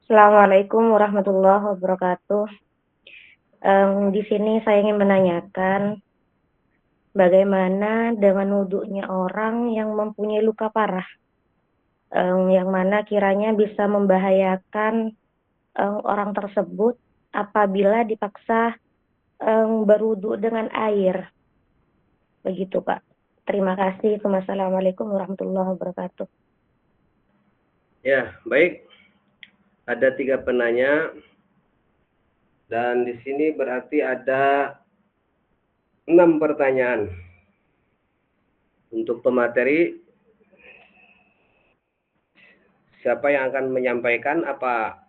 Assalamualaikum warahmatullahi wabarakatuh. Di sini saya ingin menanyakan bagaimana dengan wudhunya orang yang mempunyai luka parah, yang mana kiranya bisa membahayakan orang tersebut apabila dipaksa berwudhu dengan air. Begitu, Pak. Terima kasih. Wassalamualaikum warahmatullahi wabarakatuh. Ya, baik. Ada 3 penanya. Dan di sini berarti ada 6 pertanyaan. Untuk pemateri, siapa yang akan menyampaikan apa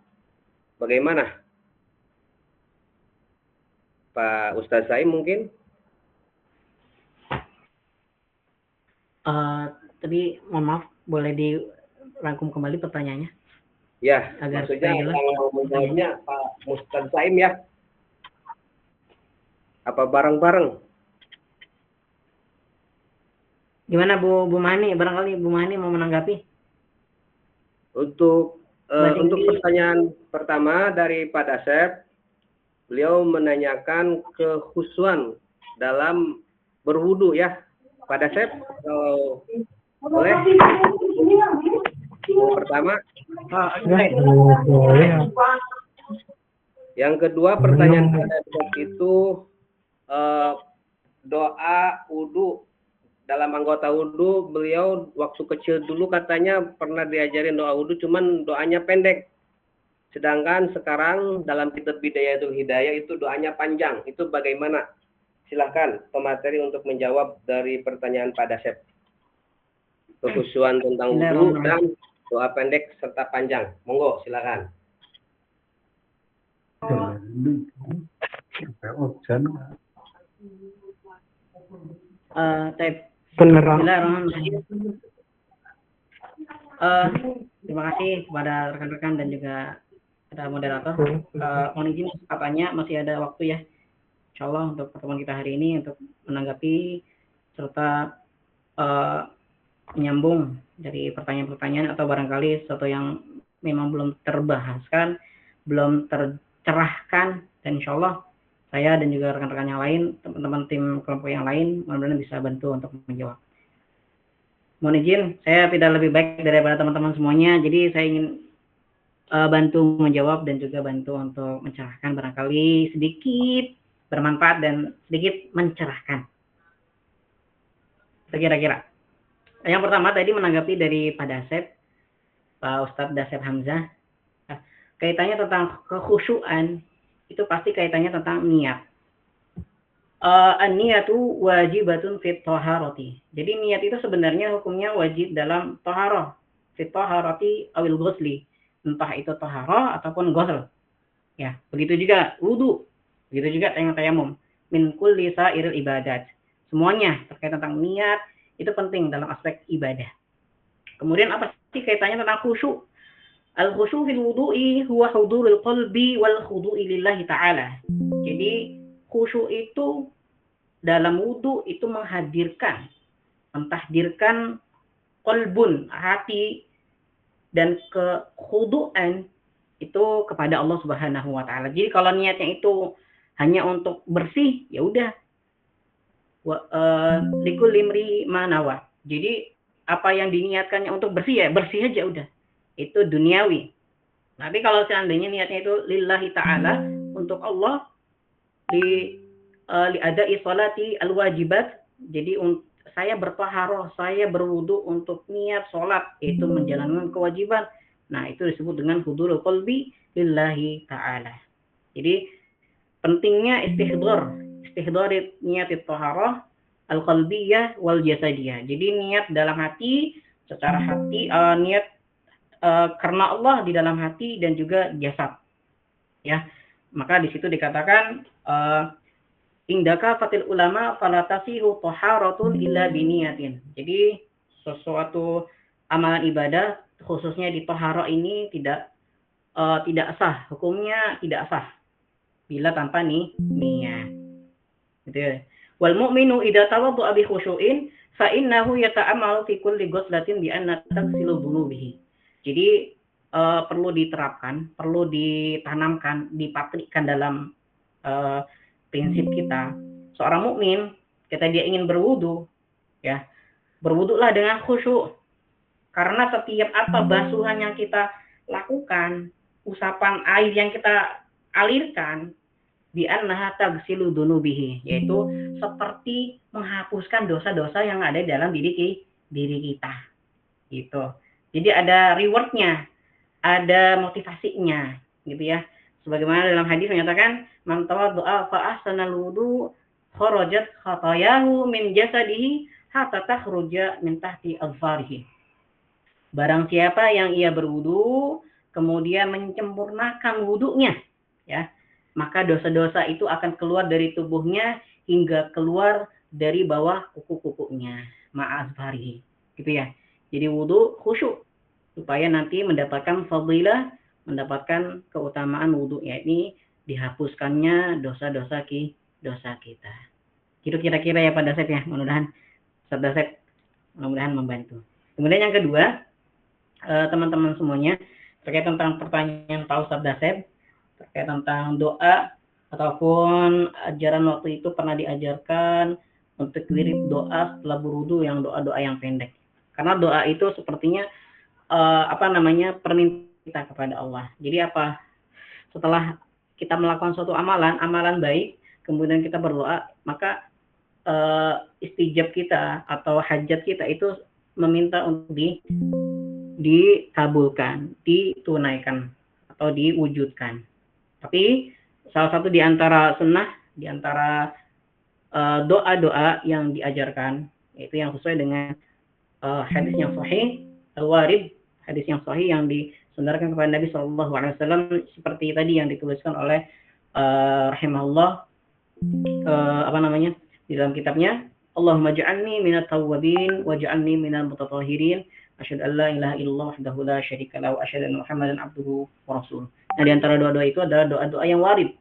bagaimana? Pak Ustadz Saim mungkin? Tapi mohon maaf, boleh dirangkum kembali pertanyaannya? Ya, Agar maksudnya yang mau menjawabnya Pak Ustadz Saim ya? Apa bareng-bareng? Gimana Bu Mani? Barangkali Bu Mani mau menanggapi? Untuk pertanyaan pertama dari Pak Dasep, beliau menanyakan kekhusyuan dalam berwudu ya, Pak Dasep. Kalau boleh? Yang pertama. Yang kedua pertanyaan Pak Dasep itu doa wudu. Dalam anggota wudu, beliau waktu kecil dulu katanya pernah diajarin doa wudu, cuman doanya pendek. Sedangkan sekarang dalam kitab Bidayatul Hidayah itu doanya panjang. Itu bagaimana? Silakan pemateri untuk menjawab dari pertanyaan Pak Dasep. Kekhusyuan tentang wudu dan doa pendek serta panjang. Monggo, silakan. Terima kasih kepada rekan-rekan dan juga kepada moderator. Mohon izin katanya masih ada waktu ya, insya Allah untuk pertemuan kita hari ini untuk menanggapi serta menyambung dari pertanyaan-pertanyaan atau barangkali sesuatu yang memang belum terbahaskan, belum tercerahkan, dan insya Allah saya dan juga rekan-rekan yang lain, teman-teman tim kelompok yang lain, mudah-mudahan bisa bantu untuk menjawab. Mohon izin, saya tidak lebih baik daripada teman-teman semuanya, jadi saya ingin bantu menjawab dan juga bantu untuk mencerahkan barangkali sedikit bermanfaat dan sedikit mencerahkan. Kira-kira. Yang pertama tadi menanggapi dari Pak Dasep, Pak Ustadz Dasep Hamzah, kaitannya tentang kekhusyuan, itu pasti kaitannya tentang niat. An-niyatu wajibatun fit taharati. Jadi niat itu sebenarnya hukumnya wajib dalam taharah. Fit taharati awil ghusli. Entah itu taharah ataupun ghusl. Ya, begitu juga wudu. Begitu juga tayamum. Min kulli sa'iril ibadat. Semuanya terkait tentang niat itu penting dalam aspek ibadah. Kemudian apa sih kaitannya tentang khusyuk? Al-khusyu' fil wudu'i huwa hudurul qalbi wal khudu'i lillahi ta'ala. Jadi khusyuk itu dalam wudu itu menghadirkan, mentahdirkan qalbun, hati, dan kekhudu'an itu kepada Allah Subhanahu wa taala. Jadi kalau niatnya itu hanya untuk bersih, ya udah. Likul limri manawa. Jadi apa yang diniatkannya untuk bersih ya bersih aja udah. Itu duniawi. Tapi kalau seandainya niatnya itu lillahi ta'ala, untuk Allah, li adai sholati al-wajibat, jadi saya bertaharah, saya berwudu untuk niat sholat, itu menjalankan kewajiban. Nah, itu disebut dengan hudurul qalbi lillahi ta'ala. Jadi, pentingnya istihdar niat taharah al-qalbiyah wal jasadiyah. Jadi, niat dalam hati, secara hati, niat karena Allah di dalam hati dan juga jasad, ya. Maka di situ dikatakan indaka fatil ulama falatasihu taharatun illa biniyatin. Jadi sesuatu amalan ibadah khususnya di taharah ini tidak sah, hukumnya tidak sah bila tanpa niat. Gitu ya. Wal mu'minu idza tawadda'a bi khusyu'in fa innahu yata'ammalu fi kulli ghuslatin bi anna taghsilu dhunubihi. Jadi perlu diterapkan, perlu ditanamkan, dipatrikan dalam prinsip kita. Seorang mukmin, ketika dia ingin berwudu, ya, berwudulah dengan khusyuk. Karena setiap apa basuhan yang kita lakukan, usapan air yang kita alirkan, bi annaha taghsilu dhunubihi, yaitu seperti menghapuskan dosa-dosa yang ada dalam diri kita. Gitu. Jadi ada rewardnya, ada motivasinya, gitu ya. Sebagaimana dalam hadis menyatakan, man tawadda'a fa ahsanal wudu kharajat khatayahu min jasadihi hatta takhruja min tahti azfarihi. Barang siapa yang ia berwudu kemudian menyempurnakan wudunya, ya, maka dosa-dosa itu akan keluar dari tubuhnya hingga keluar dari bawah kuku-kukunya, ma'azfarihi, gitu ya. Jadi wudu khusyuk supaya nanti mendapatkan fadilah, mendapatkan keutamaan wudu, yakni dihapuskannya dosa-dosa kita. Itu kira-kira ya Pak Dasep ya, mudah-mudahan Ustaz Dasep mudah-mudahan membantu. Kemudian yang kedua, teman-teman semuanya, terkait tentang pertanyaan Pak Ustaz Dasep, terkait tentang doa ataupun ajaran waktu itu pernah diajarkan untuk wirid doa setelah berwudu yang doa-doa yang pendek. Karena doa itu sepertinya permintaan kita kepada Allah. Jadi apa? Setelah kita melakukan suatu amalan baik, kemudian kita berdoa, maka istijab kita atau hajat kita itu meminta untuk dikabulkan, ditunaikan atau diwujudkan. Tapi salah satu di antara sunnah, di antara doa-doa yang diajarkan, yaitu yang sesuai dengan hadis yang sahih, al-warid, hadis yang sahih yang disandarkan kepada Nabi SAW, seperti tadi yang dituliskan oleh rahimahullah di dalam kitabnya, Allahumma ja'alni minat tawwabin wa ja'alni minal mutatahhirin, asyhadu an la ilaha illallah wahdahu la syarika lahu wa asyhadu anna Muhammadan abduhu wa rasuluh. Nah, di antara doa-doa itu adalah doa-doa yang warid,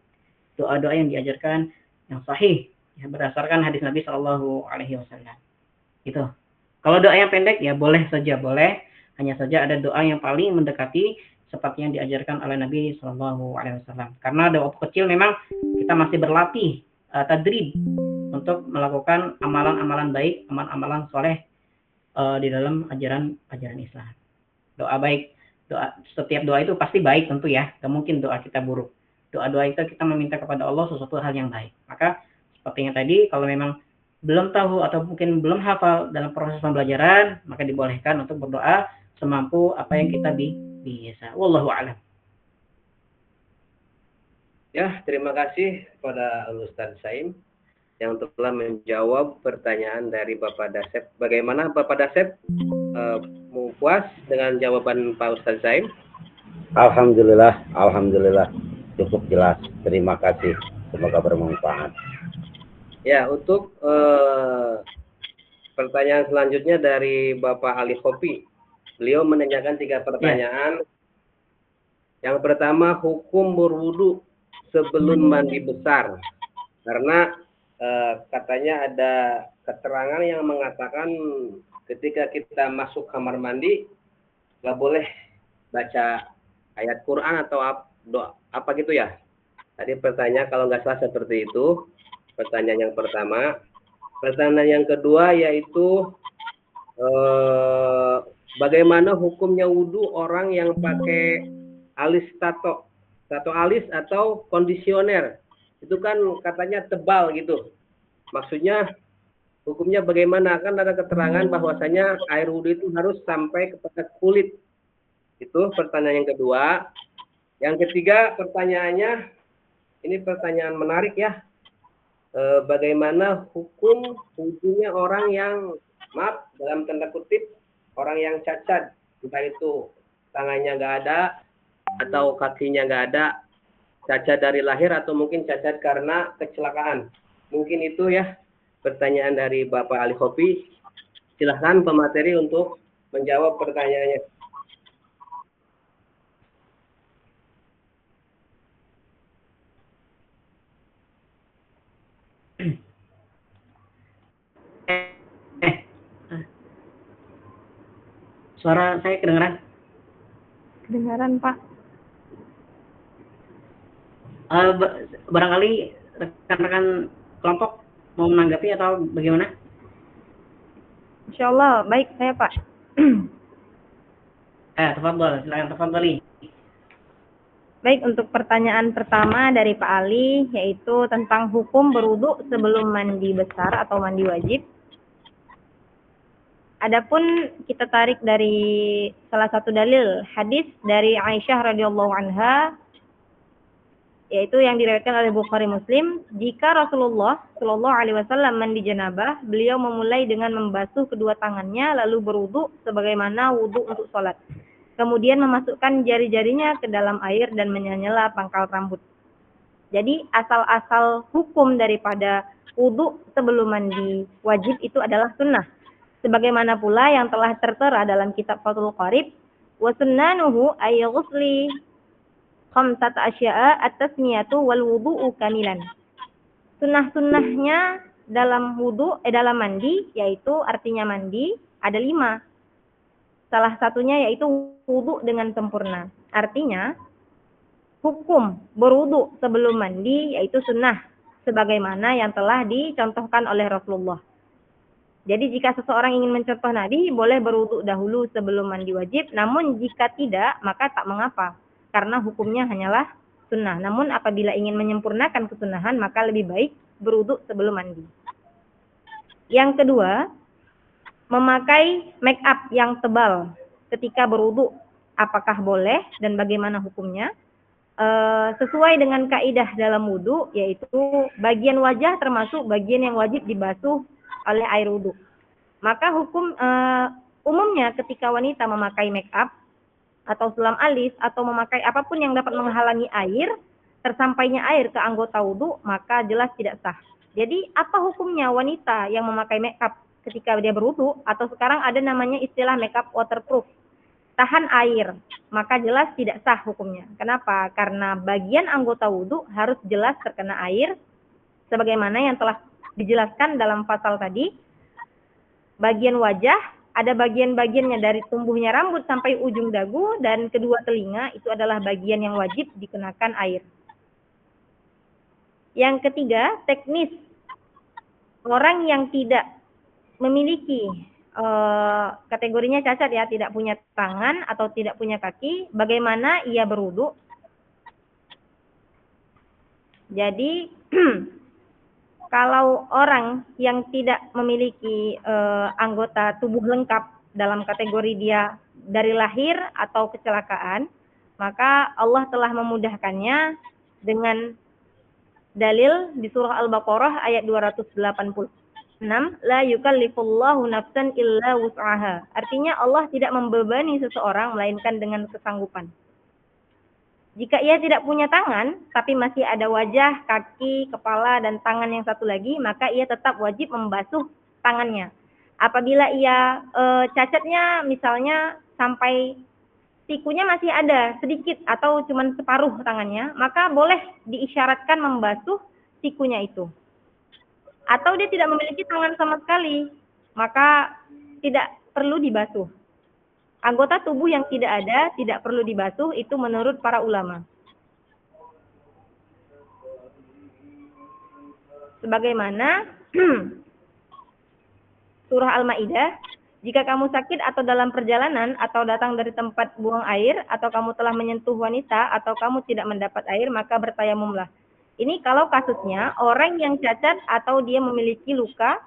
doa-doa yang diajarkan yang sahih, ya, berdasarkan hadis Nabi SAW. Gitu. Kalau doa yang pendek ya boleh saja, boleh. Hanya saja ada doa yang paling mendekati seperti yang diajarkan oleh Nabi SAW. Karena doa kecil memang kita masih berlatih, tadrib untuk melakukan amalan-amalan baik, amalan-amalan soleh di dalam ajaran Islam. Doa baik, setiap doa itu pasti baik tentu ya. Tidak mungkin doa kita buruk. doa-doa itu kita meminta kepada Allah sesuatu hal yang baik. Maka seperti yang tadi, kalau memang belum tahu atau mungkin belum hafal dalam proses pembelajaran, maka dibolehkan untuk berdoa semampu apa yang kita bisa. Wallahu a'lam. Ya, terima kasih kepada Ustaz Saim yang telah menjawab pertanyaan dari Bapak Dasep. Bagaimana Bapak Dasep? Mau puas dengan jawaban Pak Ustaz Saim? Alhamdulillah, alhamdulillah cukup jelas. Terima kasih. Semoga bermanfaat. Ya, untuk pertanyaan selanjutnya dari Bapak Ali Khopi. Beliau menanyakan 3 pertanyaan. Yang pertama, hukum berwudu sebelum mandi besar. Karena katanya ada keterangan yang mengatakan ketika kita masuk kamar mandi nggak boleh baca ayat Quran atau doa apa gitu ya. Tadi pertanyaan kalau nggak salah seperti itu. Pertanyaan yang pertama. Pertanyaan yang kedua yaitu bagaimana hukumnya wudu orang yang pakai alis tato alis atau kondisioner? Itu kan katanya tebal gitu. Maksudnya hukumnya bagaimana? Kan ada keterangan bahwasanya air wudhu itu harus sampai kepada kulit. Itu pertanyaan yang kedua. Yang ketiga pertanyaannya, ini pertanyaan menarik ya. Bagaimana hukum wudhunya orang yang, maaf dalam tanda kutip, orang yang cacat. Entah itu tangannya nggak ada atau kakinya nggak ada. Cacat dari lahir atau mungkin cacat karena kecelakaan. Mungkin itu ya pertanyaan dari Bapak Ali Khopi. Silahkan pemateri untuk menjawab pertanyaannya. Suara saya kedengaran? Kedengaran, Pak. Barangkali rekan-rekan kelompok mau menanggapi atau bagaimana? Insya Allah, baik saya, Pak. Tafadhol, silakan tafadholi. Baik, untuk pertanyaan pertama dari Pak Ali, yaitu tentang hukum berwudu sebelum mandi besar atau mandi wajib. Adapun kita tarik dari salah satu dalil hadis dari Aisyah radhiyallahu anha, yaitu yang diriwayatkan oleh Bukhari Muslim, jika Rasulullah Shallallahu alaihi wasallam mandi janabah, beliau memulai dengan membasuh kedua tangannya lalu berwudu sebagaimana wudu untuk sholat. Kemudian memasukkan jari-jarinya ke dalam air dan menyela pangkal rambut. Jadi asal-asal hukum daripada wudu sebelum mandi wajib itu adalah sunnah. Sebagaimana pula yang telah tertera dalam kitab Fathul Qarib, wa sunnanuhu ay ghusli khamsat asya'a at-tasmiyatu wal wudu'u kamilan. Sunnah-sunnahnya dalam wudu dalam mandi, yaitu artinya mandi ada 5. Salah satunya yaitu wudu dengan sempurna. Artinya hukum berwudu sebelum mandi yaitu sunnah sebagaimana yang telah dicontohkan oleh Rasulullah. Jadi jika seseorang ingin mencontoh Nabi, boleh berwudu dahulu sebelum mandi wajib. Namun jika tidak, maka tak mengapa. Karena hukumnya hanyalah sunnah. Namun apabila ingin menyempurnakan kesunahan, maka lebih baik berwudu sebelum mandi. Yang kedua, memakai make up yang tebal ketika berwudu. Apakah boleh dan bagaimana hukumnya? Sesuai dengan kaidah dalam wudu, yaitu bagian wajah termasuk bagian yang wajib dibasuh oleh air wudu. Maka hukum umumnya ketika wanita memakai make up atau selam alis atau memakai apapun yang dapat menghalangi air, tersampainya air ke anggota wudu, maka jelas tidak sah. Jadi apa hukumnya wanita yang memakai make up ketika dia berwudu, atau sekarang ada namanya istilah make up waterproof, tahan air, maka jelas tidak sah hukumnya. Kenapa? Karena bagian anggota wudu harus jelas terkena air sebagaimana yang telah dijelaskan dalam pasal tadi. Bagian wajah ada bagian-bagiannya dari tumbuhnya rambut sampai ujung dagu, dan kedua telinga itu adalah bagian yang wajib dikenakan air. Yang ketiga, teknis. Orang yang tidak memiliki kategorinya cacat ya, tidak punya tangan atau tidak punya kaki, bagaimana ia berwudu? Jadi kalau orang yang tidak memiliki anggota tubuh lengkap dalam kategori dia dari lahir atau kecelakaan, maka Allah telah memudahkannya dengan dalil di surah Al-Baqarah ayat 286. La yukallifullahu nafsan illa wus'aha. Artinya Allah tidak membebani seseorang melainkan dengan kesanggupan. Jika ia tidak punya tangan, tapi masih ada wajah, kaki, kepala, dan tangan yang satu lagi, maka ia tetap wajib membasuh tangannya. Apabila ia cacatnya misalnya sampai sikunya masih ada sedikit atau cuma separuh tangannya, maka boleh diisyaratkan membasuh sikunya itu. Atau dia tidak memiliki tangan sama sekali, maka tidak perlu dibasuh. Anggota tubuh yang tidak ada tidak perlu dibasuh, itu menurut para ulama. Sebagaimana surah Al-Maidah, jika kamu sakit atau dalam perjalanan atau datang dari tempat buang air atau kamu telah menyentuh wanita atau kamu tidak mendapat air, maka bertayamumlah. Ini kalau kasusnya orang yang cacat atau dia memiliki luka,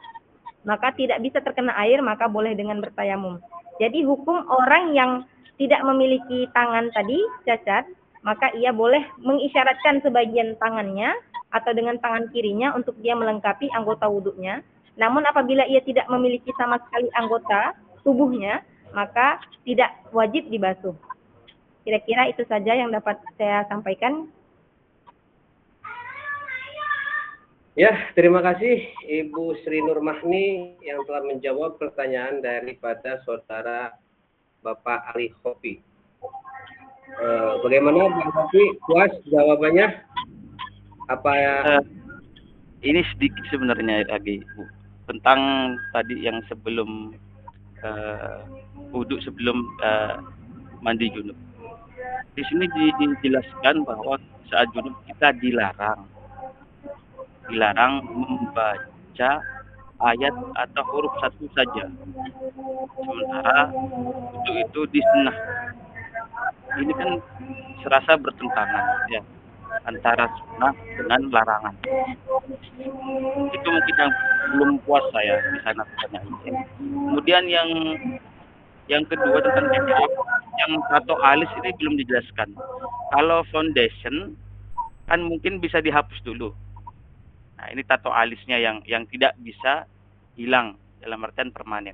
maka tidak bisa terkena air, maka boleh dengan bertayamum. Jadi hukum orang yang tidak memiliki tangan tadi, cacat, maka ia boleh mengisyaratkan sebagian tangannya atau dengan tangan kirinya untuk dia melengkapi anggota wudhunya. Namun apabila ia tidak memiliki sama sekali anggota tubuhnya, maka tidak wajib dibasuh. Kira-kira itu saja yang dapat saya sampaikan. Ya, terima kasih Ibu Sri Nurmahni yang telah menjawab pertanyaan daripada saudara Bapak Ali Khofi. Bagaimana Bang Khofi, puas jawabannya? Apa ya? Ini sedikit sebenarnya lagi, Bu, tentang tadi yang sebelum wudhu sebelum mandi junub. Di sini dijelaskan bahwa saat junub kita dilarang membaca ayat atau huruf satu saja. Sementara itu disunnah. Ini kan serasa bertentangan ya antara sunnah dengan larangan. Itu mungkin yang belum puas saya di sana pertanyaannya. Kemudian yang kedua tentang make-up, yang tato alis ini belum dijelaskan. Kalau foundation kan mungkin bisa dihapus dulu. Nah, ini tato alisnya yang tidak bisa hilang dalam artian permanen.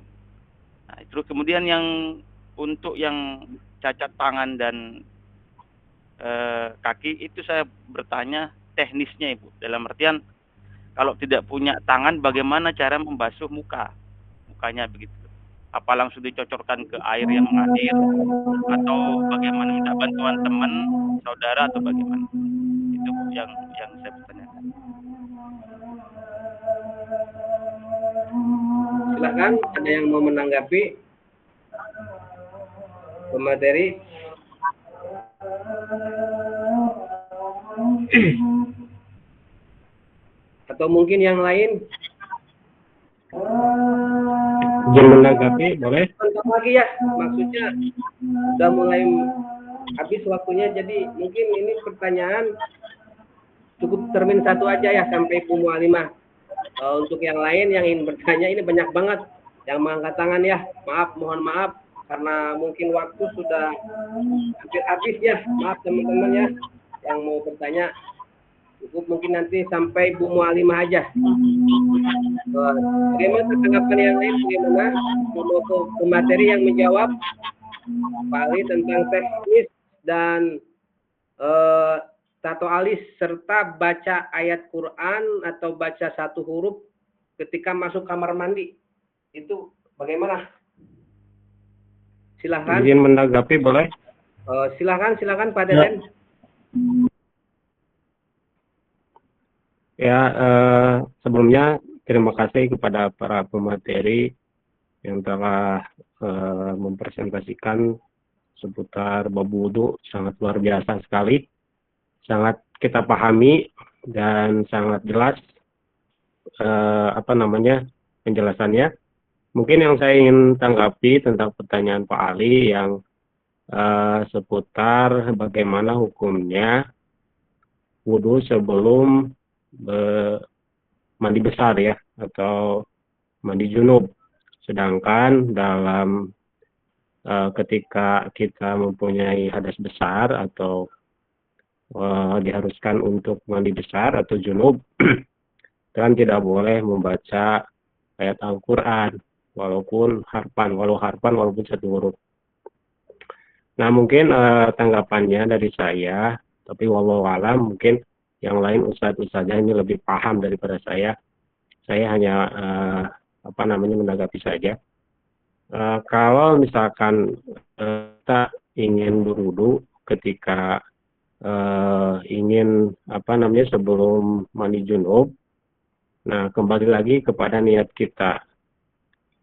Nah, itu kemudian yang untuk yang cacat tangan dan kaki itu saya bertanya teknisnya, Ibu. Dalam artian kalau tidak punya tangan bagaimana cara membasuh mukanya begitu. Apa langsung dicocorkan ke air yang mengalir atau bagaimana minta bantuan teman, saudara atau bagaimana? Itu yang saya bertanyakan. Silakan, ada yang mau menanggapi pemateri? Atau mungkin yang lain? Izin menanggapi, boleh? Bentar lagi ya, maksudnya sudah mulai habis waktunya, jadi mungkin ini pertanyaan cukup termin satu aja ya sampai Bu Mualimah. Untuk yang lain yang ingin bertanya, ini banyak banget yang mengangkat tangan ya. Mohon maaf karena mungkin waktu sudah hampir habis ya. Maaf teman-teman ya yang mau bertanya. Cukup mungkin nanti sampai Bu Mualimah aja. Bagaimana tanggapan yang lain? Bagaimana pemateri yang menjawab Pak Ali tentang teknis dan tato alis serta baca ayat Quran atau baca satu huruf ketika masuk kamar mandi, itu bagaimana? Silahkan. Izin menanggapi, boleh? Silahkan Pak Deden. Ya, sebelumnya terima kasih kepada para pemateri yang telah mempresentasikan seputar bab wudu, sangat luar biasa sekali. Sangat kita pahami dan sangat jelas penjelasannya. Mungkin yang saya ingin tanggapi tentang pertanyaan Pak Ali yang seputar bagaimana hukumnya wudhu sebelum mandi besar ya, atau mandi junub. Sedangkan dalam ketika kita mempunyai hadas besar atau diharuskan untuk mandi besar atau junub, kan tidak boleh membaca ayat Al-Quran walaupun walaupun satu huruf. Nah, mungkin tanggapannya dari saya, tapi wallahu alam, mungkin yang lain ustadz-ustadznya ini lebih paham daripada saya. Saya hanya menanggapi saja. Kalau misalkan kita ingin berwudu ketika ingin sebelum mandi junub, nah kembali lagi kepada niat kita.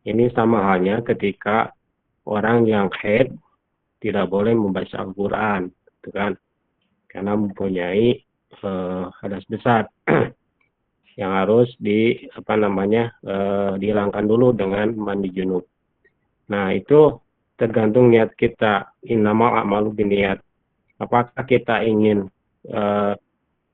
Ini sama halnya ketika orang yang haid tidak boleh membaca Al-Quran, gitu kan? Karena mempunyai hadas besar yang harus dihilangkan dulu dengan mandi junub. Nah, itu tergantung niat kita. Innamal a'malu binniyat. Apakah kita ingin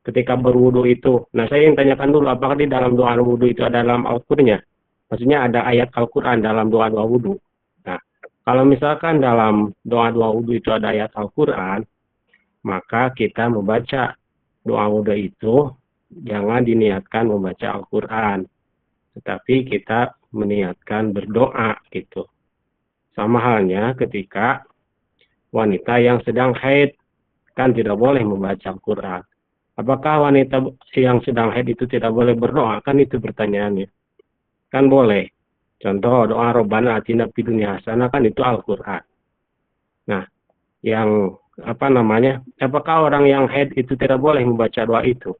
ketika berwudu itu, nah saya ingin tanyakan dulu, apakah di dalam doa wudu itu ada dalam Al-Qur'annya? Maksudnya ada ayat Al-Quran dalam doa-doa wudu. Nah, kalau misalkan dalam doa-doa wudu itu ada ayat Al-Quran, maka kita membaca doa wudu itu jangan diniatkan membaca Al-Quran, tetapi kita meniatkan berdoa gitu. Sama halnya ketika wanita yang sedang haid, kan tidak boleh membaca Al-Quran. Apakah wanita yang sedang haid itu tidak boleh berdoa? Kan itu pertanyaannya. Kan boleh. Contoh doa Rabbana atina fid dunya hasanah, kan itu Al-Quran. Nah, yang apakah orang yang haid itu tidak boleh membaca doa itu?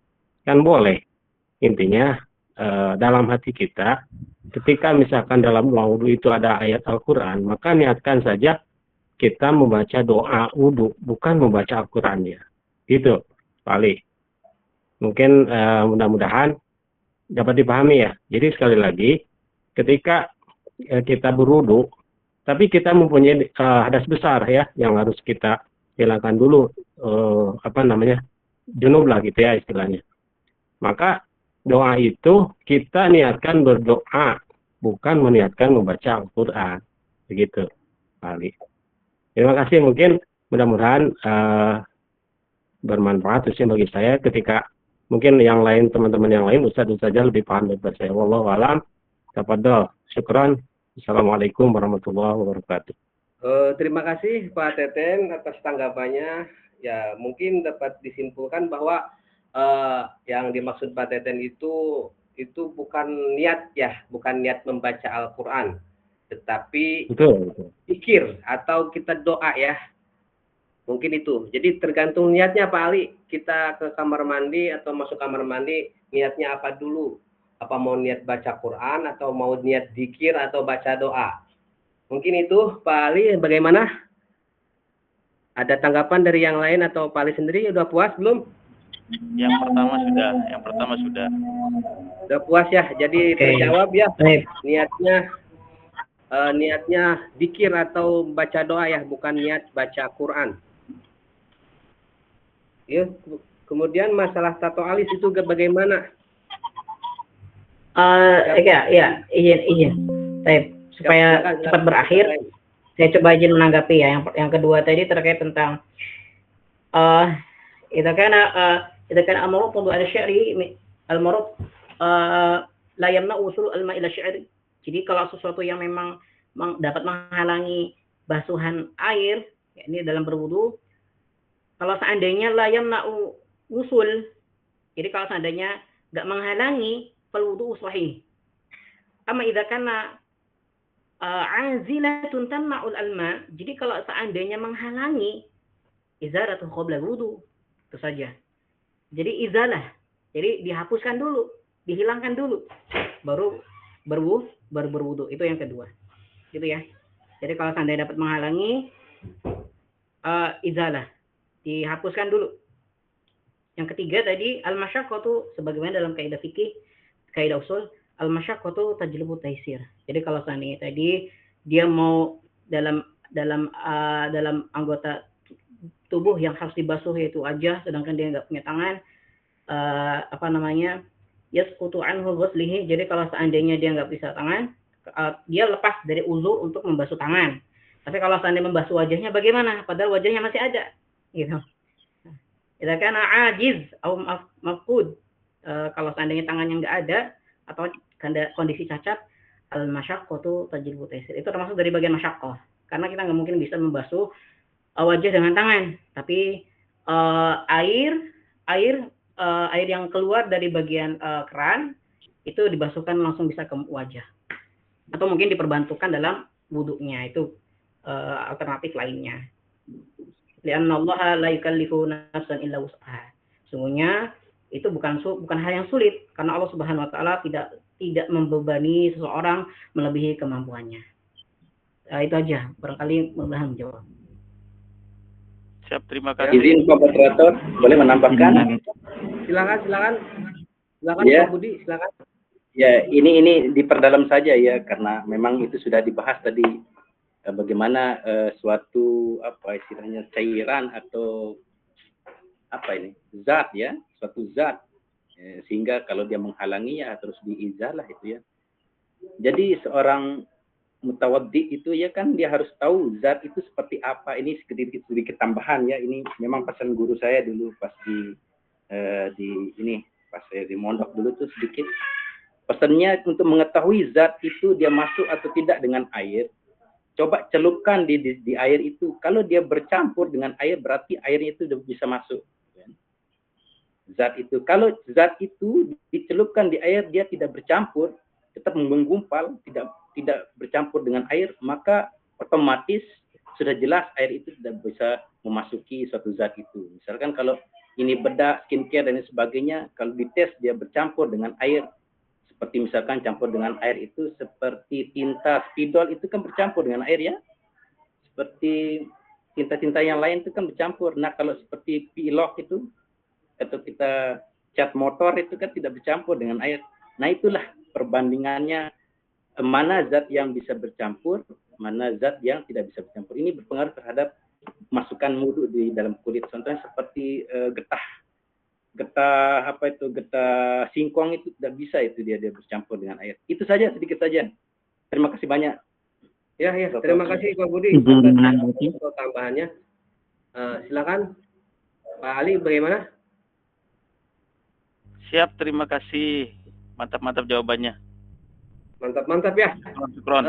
Kan boleh. Intinya dalam hati kita, ketika misalkan dalam doa wudu itu ada ayat Al-Quran, maka niatkan saja kita membaca doa wudu, bukan membaca Al-Qurannya. Gitu, Pak Ali. Mungkin mudah-mudahan dapat dipahami ya. Jadi sekali lagi, ketika kita berwudu, tapi kita mempunyai hadas besar ya, yang harus kita hilangkan dulu, junub lah gitu ya istilahnya. Maka doa itu kita niatkan berdoa, bukan meniatkan membaca Al-Quran. Begitu, Pak Ali. Terima kasih, mungkin mudah-mudahan bermanfaat khususnya bagi saya ketika mungkin yang lain, teman-teman yang lain, ustadz saja lebih paham daripada saya. Wallahu a'lam. Tafadhol. Syukran. Assalamualaikum warahmatullahi wabarakatuh. Terima kasih Pak Teten atas tanggapannya. Ya, mungkin dapat disimpulkan bahwa yang dimaksud Pak Teten itu bukan niat ya, bukan niat membaca Al-Quran, tetapi pikir atau kita doa ya. Mungkin itu. Jadi tergantung niatnya Pak Ali. Kita ke kamar mandi atau masuk kamar mandi, niatnya apa dulu? Apa mau niat baca Quran atau mau niat zikir atau baca doa? Mungkin itu Pak Ali. Bagaimana? Ada tanggapan dari yang lain atau Pak Ali sendiri udah puas belum? Yang pertama sudah. Udah puas ya. Jadi terjawab ya. Niatnya zikir atau baca doa ya, bukan niat baca Quran. Ya, kemudian masalah tato alis itu bagaimana? Izin. Supaya cepat berakhir, saya coba izin menanggapi ya. Yang kedua tadi terkait tentang itu kan al-maruf untuk al-syari, al-maruf la yamna usul al-ma ila syari. Jadi kalau sesuatu yang memang dapat menghalangi basuhan air, ya, ini dalam berwudu, kalau seandainya la yamna usul, jadi kalau seandainya nggak menghalangi, fal wudu sahih. Amma idza kana azilatun tamna'ul alma, jadi kalau seandainya menghalangi, izalatu qabla wudu, itu saja. Jadi izalah, jadi dihapuskan dulu, dihilangkan dulu, baru berwudu. Itu yang kedua, gitu ya. Jadi kalau seandainya dapat menghalangi, izalah, dihapuskan dulu. Yang ketiga tadi al-masyaqqatu, sebagaimana dalam kaidah fikih, kaidah usul, al-masyaqqatu tajlibu taisir. Jadi kalau seandainya tadi dia mau dalam anggota tubuh yang harus dibasuh yaitu wajah, sedangkan dia nggak punya tangan, apa namanya, yasqutu anhu ghuslihi. Jadi kalau seandainya dia nggak bisa tangan, dia lepas dari uzur untuk membasuh tangan. Tapi kalau seandainya membasuh wajahnya bagaimana? Padahal wajahnya masih ada, gitu. Idza kana ajiz atau mafqud, kalau seandainya tangannya nggak ada atau kondisi cacat, al masyaqqatu tajlibu taysir. Itu termasuk dari bagian masyaqqah. Karena kita nggak mungkin bisa membasuh wajah dengan tangan, tapi air yang keluar dari bagian keran itu dibasuhkan langsung bisa ke wajah. Atau mungkin diperbantukan dalam wudhunya, itu alternatif lainnya. Lianna Allah la yukallifu nafsan illa wus'aha. Sungguhnya itu bukan hal yang sulit, karena Allah Subhanahu wa taala tidak membebani seseorang melebihi kemampuannya. Itu aja, barangkali mudah-mudahan menjawab. Siap, terima kasih. Izin Pak Moderator, boleh menambahkan? Silakan Ya. Pak Budi, silakan. Ya, ini diperdalam saja ya, karena memang itu sudah dibahas tadi bagaimana suatu apa istilahnya cairan atau apa ini zat ya, suatu zat sehingga kalau dia menghalangi ya terus diizalah itu ya. Jadi seorang mutawaddi itu ya kan dia harus tahu zat itu seperti apa. Ini sedikit tambahan ya, ini memang pesan guru saya dulu pas pas saya di mondok dulu tuh sedikit. Pesannya untuk mengetahui zat itu dia masuk atau tidak dengan air, coba celupkan di air itu. Kalau dia bercampur dengan air berarti airnya itu sudah bisa masuk. Zat itu, kalau zat itu dicelupkan di air dia tidak bercampur, tetap menggumpal, tidak bercampur dengan air, maka otomatis sudah jelas air itu tidak bisa memasuki suatu zat itu. Misalkan kalau ini bedak, skincare dan sebagainya, kalau dites dia bercampur dengan air, seperti misalkan campur dengan air itu seperti tinta spidol itu kan bercampur dengan air ya, seperti tinta-tinta yang lain itu kan bercampur. Nah kalau seperti pilok itu atau kita cat motor itu kan tidak bercampur dengan air. Nah itulah perbandingannya, mana zat yang bisa bercampur, mana zat yang tidak bisa bercampur. Ini berpengaruh terhadap masukan wudu di dalam kulit. Contohnya seperti getah singkong itu tidak bisa itu dia bercampur dengan air. Itu saja, sedikit saja. Terima kasih banyak. Ya, terima kasih Pak Budi untuk tambahannya. Silakan Pak Ali, bagaimana? Siap, terima kasih. Mantap jawabannya. Mantap ya. Syukron.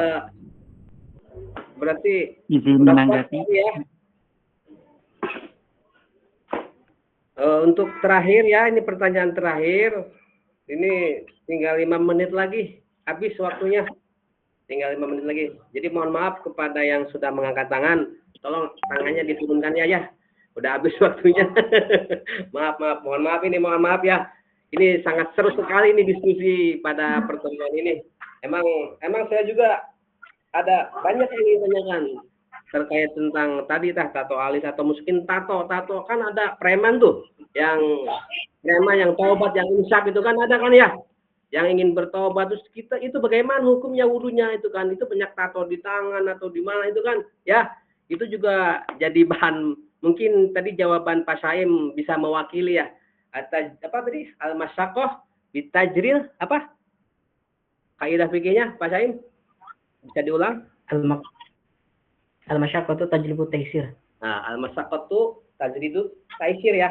Berarti izin menanggapi ya. Untuk terakhir ya, ini pertanyaan terakhir. Ini tinggal 5 menit lagi habis waktunya. Tinggal 5 menit lagi. Jadi mohon maaf kepada yang sudah mengangkat tangan, tolong tangannya diturunkan ya. Udah habis waktunya. mohon maaf ya. Ini sangat seru sekali ini diskusi pada pertemuan ini. Emang saya juga ada banyak yang ingin tanyakan terkait tentang tadi tato alis atau mungkin tato kan ada preman tuh, yang preman yang taubat, yang insaf itu kan ada kan ya, yang ingin bertobat. Terus kita itu bagaimana hukumnya wudunya itu kan, itu banyak tato di tangan atau di mana itu kan ya, itu juga jadi bahan. Mungkin tadi jawaban Pak Saim bisa mewakili ya. Apa tadi al-masyaqqah bitajril apa kaidah fikihnya Pak Saim, bisa diulang? Al-masyaqqatu tajlibu taysir. Nah, al-masyaqqatu tajlibu taysir ya.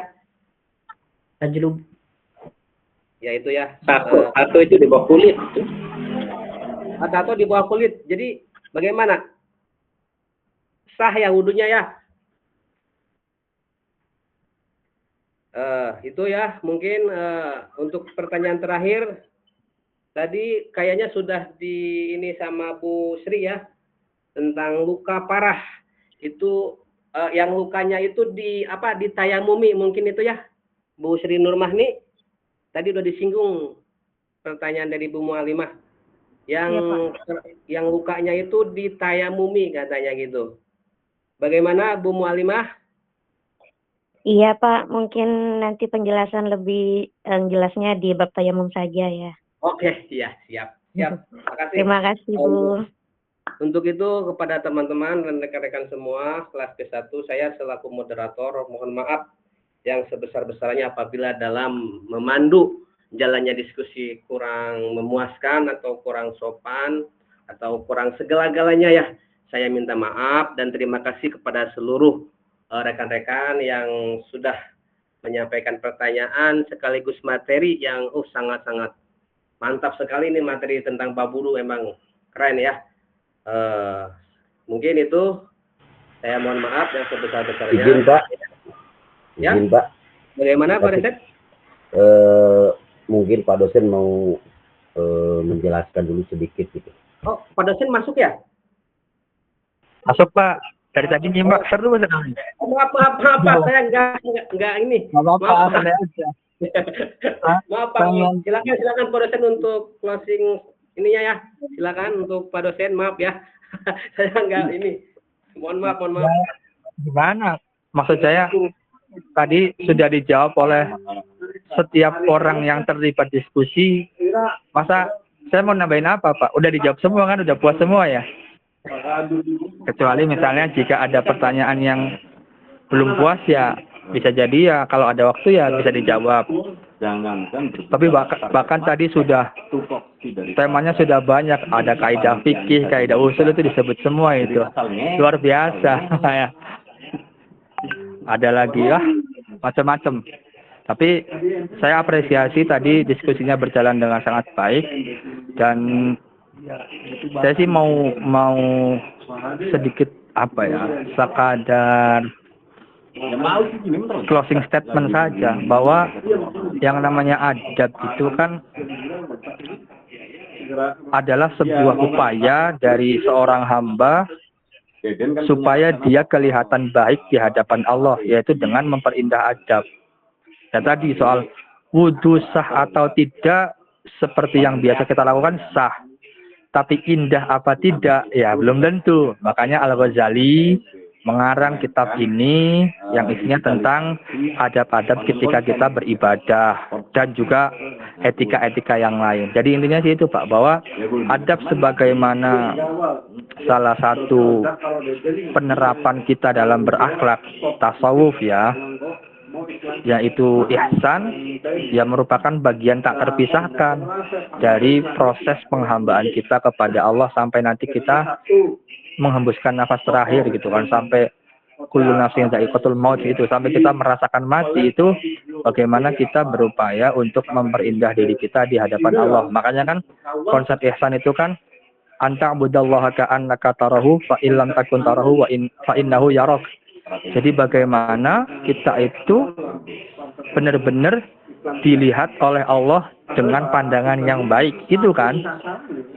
Tajlub. Ya itu ya. Tato itu di bawah kulit. Tato di bawah kulit. Jadi bagaimana? Sah ya wudunya ya? Itu ya mungkin untuk pertanyaan terakhir tadi kayaknya sudah ini sama Bu Sri ya, tentang luka parah itu, yang lukanya itu ditayamumi mungkin itu ya Bu Sri Nurmahni, tadi udah disinggung pertanyaan dari Bu Mualimah yang yang lukanya itu ditayamumi katanya gitu. Bagaimana Bu Mualimah? Iya Pak, mungkin nanti penjelasan lebih jelasnya di bab tayamum saja ya. Oke, iya, siap. Terima kasih. Terima kasih Bu. Untuk itu kepada teman-teman dan rekan-rekan semua kelas ke-1, saya selaku moderator mohon maaf yang sebesar-besarnya apabila dalam memandu jalannya diskusi kurang memuaskan atau kurang sopan atau kurang segala-galanya ya. Saya minta maaf dan terima kasih kepada seluruh rekan-rekan yang sudah menyampaikan pertanyaan sekaligus materi yang sangat-sangat mantap sekali. Ini materi tentang Baburu emang keren ya. Mungkin itu saya mohon maaf yang sebesar-besarnya. Izin Pak. Ya? Izin Pak. Bagaimana Pak Reset? Mungkin Pak dosen mau menjelaskan dulu sedikit gitu. Oh, Pak dosen masuk ya? Masuk Pak. Dari tadi nyimak seru sekali. Maaf, saya enggak ini. Apa-apa, santai aja. Maaf Pak, silakan Pak dosen untuk closing ininya ya. Silakan untuk Pak dosen, maaf ya. Saya enggak ini. Mohon maaf. Gimana? Maksud saya tadi sudah dijawab oleh setiap orang yang terlibat diskusi. Masa saya mau nambahin apa Pak? Udah dijawab semua kan? Udah puas semua ya? Kecuali misalnya jika ada pertanyaan yang belum puas ya bisa jadi ya kalau ada waktu ya bisa dijawab. Tapi bahkan tadi sudah temanya sudah banyak, ada kaidah fikih, kaidah usul itu disebut semua itu. Luar biasa ya. Ada lagi ya macam-macam. Tapi saya apresiasi tadi diskusinya berjalan dengan sangat baik dan saya sih mau sedikit apa ya, sekadar closing statement saja bahwa yang namanya adab itu kan adalah sebuah upaya dari seorang hamba supaya dia kelihatan baik di hadapan Allah, yaitu dengan memperindah adab. Dan tadi soal wudhu sah atau tidak seperti yang biasa kita lakukan sah. Tapi indah apa tidak, ya belum tentu. Makanya Al-Ghazali mengarang kitab ini yang isinya tentang adab-adab ketika kita beribadah dan juga etika-etika yang lain. Jadi intinya sih itu Pak, bahwa adab sebagaimana salah satu penerapan kita dalam berakhlak tasawuf ya, yaitu ihsan, yang merupakan bagian tak terpisahkan dari proses penghambaan kita kepada Allah sampai nanti kita menghembuskan nafas terakhir gitu kan, sampai kullu nafsin dha'iqatul maut itu, sampai kita merasakan mati itu bagaimana kita berupaya untuk memperindah diri kita di hadapan Allah. Makanya kan konsep ihsan itu kan anta budallaha ka'annaka tarahu fa illam takun tarahu fa innahu yarak. Jadi bagaimana kita itu benar-benar dilihat oleh Allah dengan pandangan yang baik, gitu kan?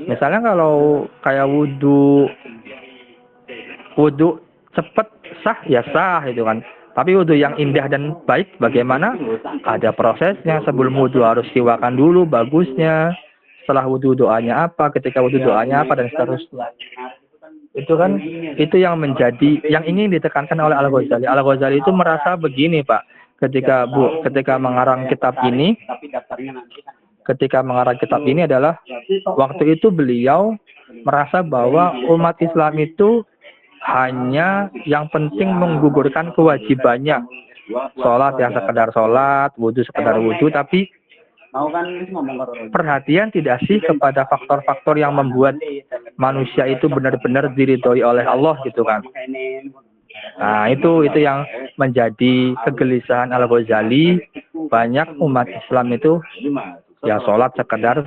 Misalnya kalau kayak wudhu cepat sah ya sah itu kan. Tapi wudhu yang indah dan baik bagaimana? Ada prosesnya. Sebelum wudhu harus siwakan dulu bagusnya. Setelah wudhu doanya apa? Ketika wudhu doanya apa dan seterusnya. Itu kan itu yang menjadi yang ingin ditekankan oleh Al-Ghazali. Al-Ghazali itu merasa begini Pak, ketika mengarang kitab ini adalah waktu itu beliau merasa bahwa umat Islam itu hanya yang penting menggugurkan kewajibannya, sholat yang sekedar sholat, wudhu sekedar wudhu, tapi perhatian tidak sih kepada faktor-faktor yang membuat manusia itu benar-benar diridhoi oleh Allah gitu kan. Nah itu yang menjadi kegelisahan Al-Ghazali. Banyak umat Islam itu ya sholat sekedar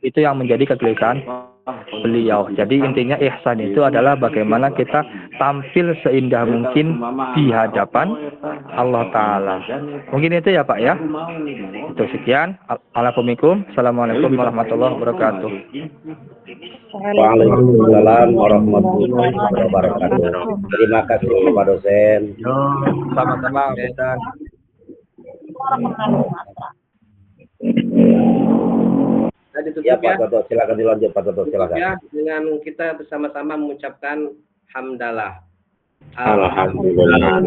itu yang menjadi kegelisahan beliau. Jadi intinya ihsan itu adalah bagaimana kita tampil seindah mungkin di hadapan Allah Ta'ala. Mungkin itu ya Pak ya. Itu sekian. Assalamualaikum warahmatullahi wabarakatuh. Waalaikumsalam warahmatullahi wabarakatuh. Terima kasih Pak dosen. Sama-sama dosen. Nah, ditutup Ya Pak Toto, silakan dilanjut Pak Toto, silakan. Ya, dengan kita bersama-sama mengucapkan hamdalah. Alhamdulillah.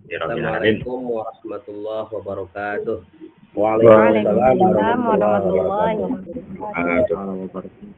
Assalamualaikum warahmatullahi wabarakatuh. Waalaikumsalam Waalaikumsalam warahmatullahi wabarakatuh.